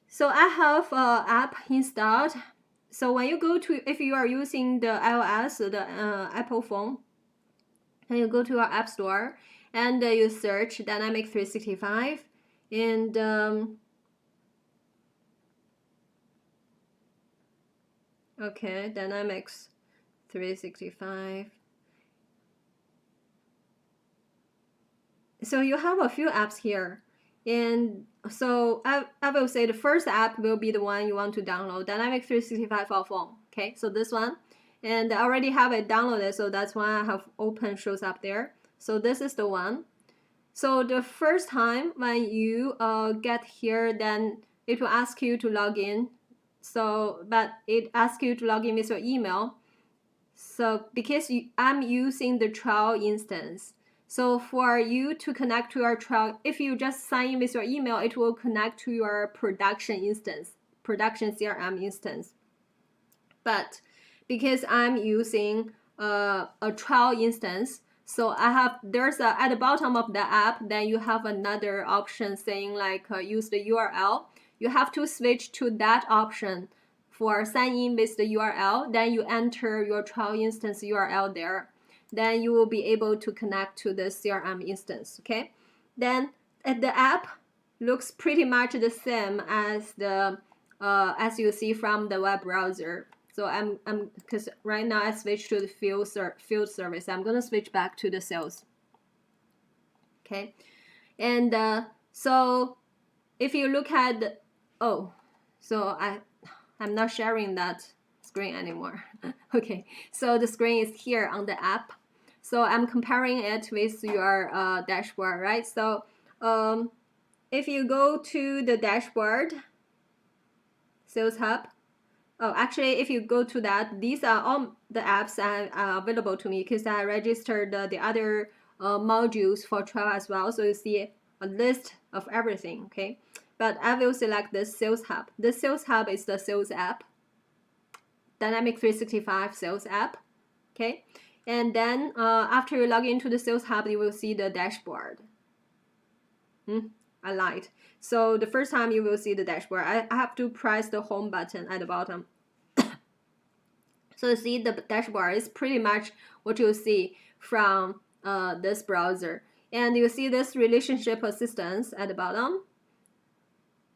So I have an app installed. So when you go to, if you are using the iOS, the Apple phone, and you go to our App Store, and you search Dynamic 365, and okay, Dynamics 365. So you have a few apps here. And so I will say the first app will be the one you want to download, Dynamic 365 for phone. Okay, so this one. And I already have it downloaded, so that's why I have open shows up there. So this is the one. So the first time when you get here, then it will ask you to log in. So, but it asks you to log in with your email. So because I'm using the trial instance, so for you to connect to your trial, if you just sign in with your email, it will connect to your production instance, production CRM instance. But because I'm using a trial instance, So there's at the bottom of the app, then you have another option saying like use the URL. You have to switch to that option for sign in with the URL. Then you enter your trial instance URL there. Then you will be able to connect to the CRM instance. Okay. Then the app looks pretty much the same as the as you see from the web browser. So I'm because right now I switched to the field service. I'm gonna switch back to the sales. Okay, and so if you look at so I'm not sharing that screen anymore. Okay, so the screen is here on the app. So I'm comparing it with your dashboard, right? So if you go to the dashboard, Sales Hub. Oh, actually, if you go to that, these are all the apps that are available to me because I registered the other modules for trial as well. So you see a list of everything, okay? But I will select the Sales Hub. The Sales Hub is the sales app, Dynamic 365 Sales app, okay? And then after you log into the Sales Hub, you will see the dashboard. I lied. So the first time you will see the dashboard, I have to press the home button at the bottom. So you see the dashboard is pretty much what you see from this browser. And you see this relationship assistance at the bottom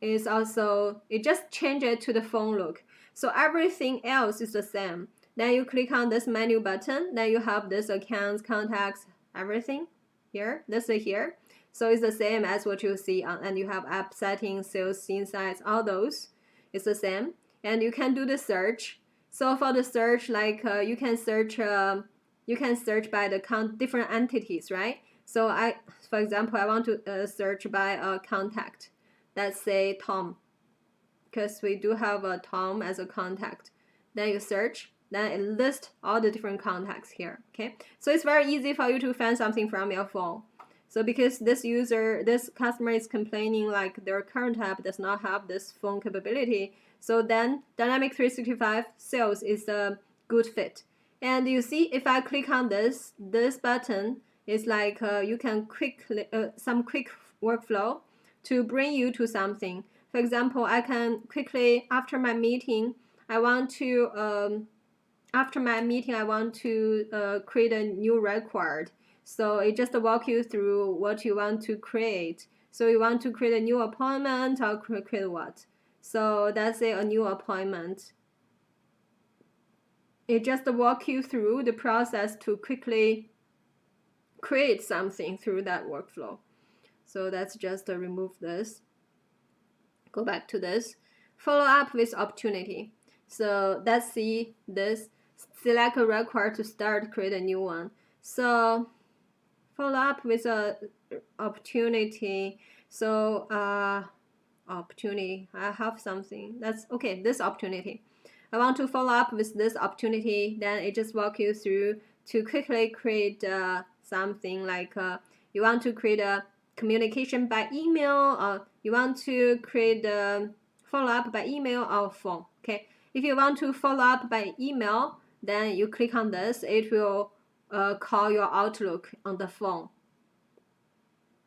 is also, it just changed it to the phone look. So everything else is the same. Then you click on this menu button, then you have this accounts, contacts, everything here, this is here. So it's the same as what you see on, and you have app settings, sales insights, all those. It's the same. And you can do the search. So for the search, like you can search by the different entities, right? So for example, I want to search by a contact. Let's say Tom, because we do have a Tom as a contact. Then you search, then it lists all the different contacts here. Okay, so it's very easy for you to find something from your phone. So because this customer is complaining like their current app does not have this phone capability, so then Dynamic 365 Sales is a good fit. And you see, if I click on this button, it's like you can some quick workflow to bring you to something. For example, I can quickly, after my meeting, I want to create a new record. So it just walk you through what you want to create. So you want to create a new appointment or create what? So that's a new appointment. It just walk you through the process to quickly create something through that workflow. So that's just remove this. Go back to this. Follow up with opportunity. So let's see this. Select a record to start, create a new one. So follow up with a opportunity. So opportunity, I have something. That's okay, this opportunity. I want to follow up with this opportunity. Then it just walk you through to quickly create something like you want to create a communication by email, or you want to create a follow up by email or phone. Okay, if you want to follow up by email, then you click on this. It will call your Outlook on the phone.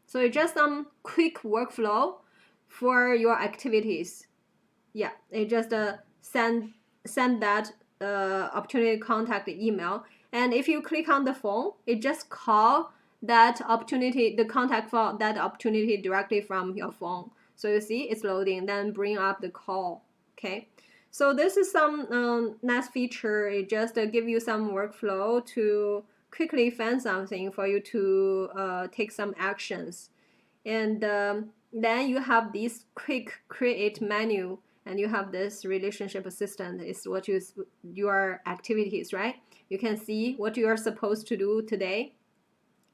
So it's just some quick workflow for your activities. Yeah, it just send that opportunity contact email. And if you click on the phone, it just call that opportunity, the contact for that opportunity directly from your phone. So you see it's loading, then bring up the call. Okay, so this is some nice feature. It just give you some workflow to quickly find something for you to take some actions. And then you have this quick create menu, and you have this relationship assistant is what your activities, right? You can see what you are supposed to do today,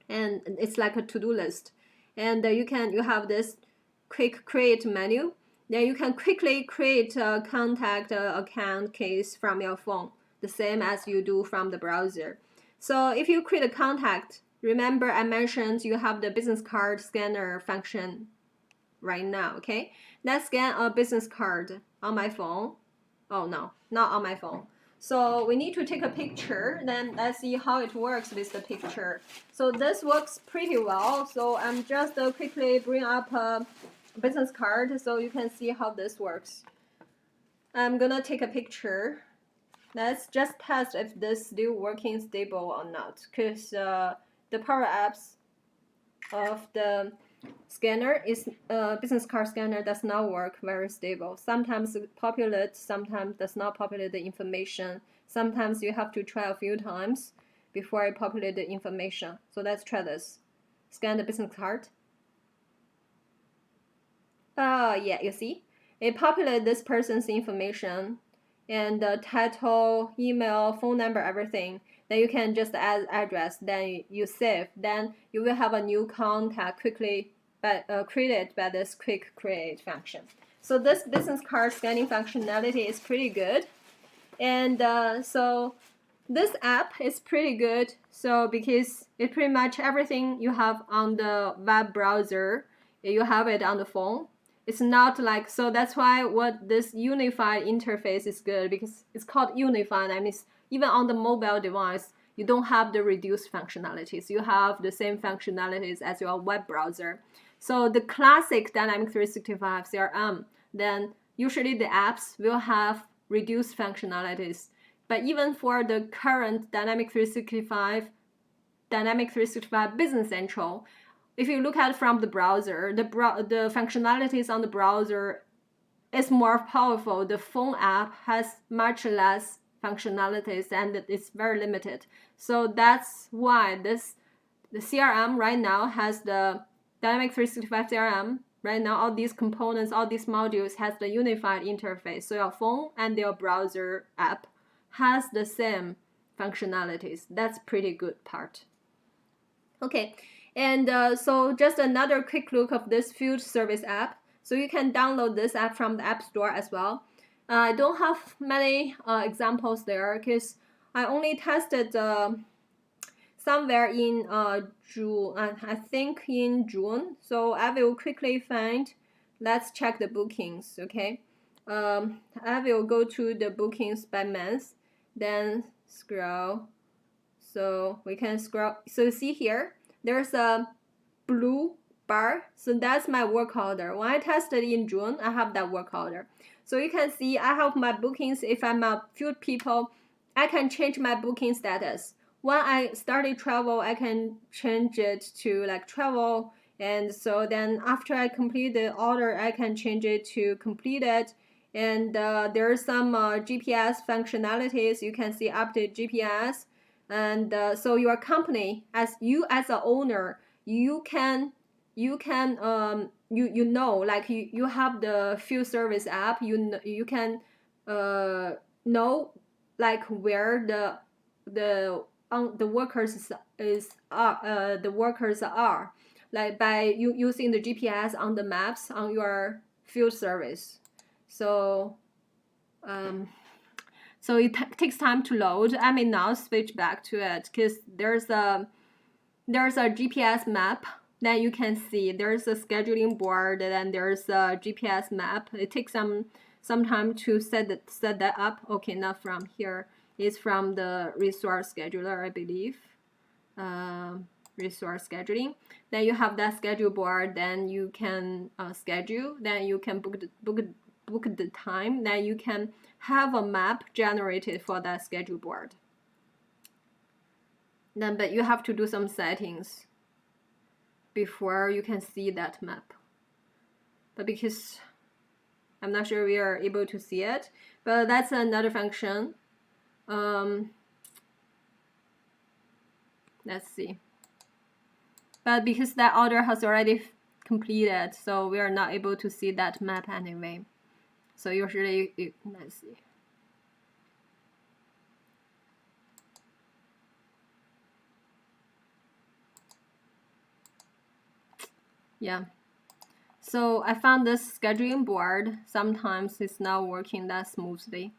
and it's like a to-do list. And you have this quick create menu. Then you can quickly create a contact account case from your phone, the same as you do from the browser. So if you create a contact, remember I mentioned you have the business card scanner function right now, okay? Let's scan a business card on my phone. Oh no, not on my phone. So we need to take a picture, then let's see how it works with the picture. So this works pretty well. So I'm just quickly bring up a business card so you can see how this works. I'm gonna take a picture. Let's just test if this still working stable or not, because the power apps of the scanner is business card scanner does not work very stable. Sometimes it populate, sometimes does not populate the information. Sometimes you have to try a few times before it populate the information. So let's try this. Scan the business card. Yeah, you see, it populates this person's information and the title, email, phone number, everything. Then you can just add address. Then you save. Then you will have a new contact quickly created by this quick create function. So this business card scanning functionality is pretty good, and so this app is pretty good. So because it pretty much everything you have on the web browser, you have it on the phone. It's not like, so that's why what this unified interface is good, because it's called unified. That means even on the mobile device, you don't have the reduced functionalities. You have the same functionalities as your web browser. So the classic Dynamics 365 CRM, then usually the apps will have reduced functionalities. But even for the current Dynamics 365 Business Central, if you look at it from the browser, the functionalities on the browser is more powerful. The phone app has much less functionalities and it's very limited. So that's why the CRM right now has the Dynamics 365 CRM. Right now, all these components, all these modules has the unified interface. So your phone and your browser app has the same functionalities. That's pretty good part. Okay. And so just another quick look of this field service app. So you can download this app from the App Store as well. I don't have many examples there because I only tested somewhere in June, I think in June. So I will quickly find, let's check the bookings, okay? I will go to the bookings by month, then scroll. So we can scroll. So see here, there's a blue bar. So that's my work order. When I tested in June, I have that work order. So you can see I have my bookings. If I'm a field people, I can change my booking status. When I started travel, I can change it to like travel. And so then after I complete the order, I can change it to completed. And there are some GPS functionalities. You can see update GPS. And so your company, as an owner, you know, like you have the field service app, you can know like where the workers the workers are, like by using the GPS on the maps on your field service. So so it takes time to load. I may now switch back to it because there's a GPS map that you can see. There's a scheduling board and then there's a GPS map. It takes some time to set that up. Okay, not from here. It's from the resource scheduler, I believe. Resource scheduling. Then you have that schedule board. Then you can schedule. Then you can book the time. Then you can have a map generated for that schedule board. Then, but you have to do some settings before you can see that map. But because I'm not sure we are able to see it, but that's another function. Let's see. But because that order has already completed, so we are not able to see that map anyway. So usually, let's see. Yeah. So I found this scheduling board. Sometimes it's not working that smoothly.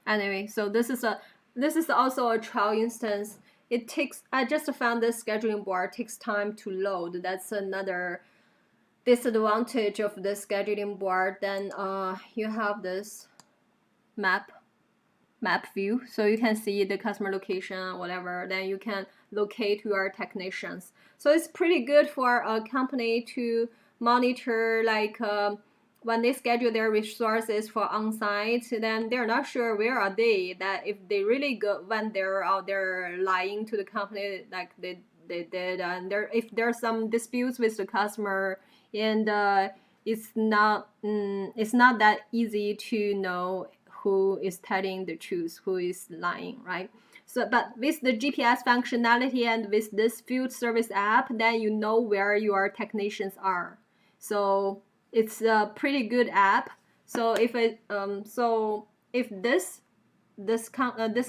Anyway, so this is also a trial instance. It takes, I just found this scheduling board takes time to load. That's another disadvantage of the scheduling board, then you have this map view, so you can see the customer location, whatever. Then you can locate your technicians. So it's pretty good for a company to monitor, like when they schedule their resources for on-site, then they're not sure where are they. That if they really go when they're out there lying to the company, like they did, and if there's some disputes with the customer, and it's not that easy to know who is telling the truth, who is lying, right? So, but with the GPS functionality and with this field service app, then you know where your technicians are. So it's a pretty good app. So if this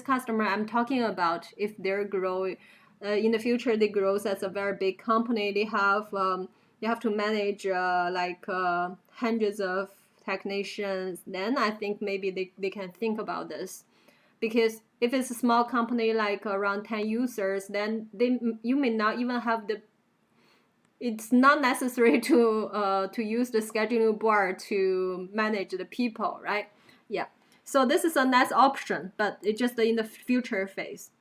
customer I'm talking about, if they're growing in the future, they grow as a very big company. They have to manage hundreds of technicians. Then I think maybe they can think about this, because if it's a small company like around 10 users, then you may not even have the. It's not necessary to use the scheduling board to manage the people, right? Yeah. So this is a nice option, but it's just in the future phase.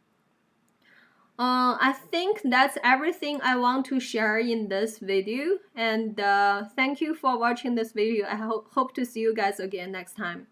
I think that's everything I want to share in this video, and thank you for watching this video. I hope to see you guys again next time.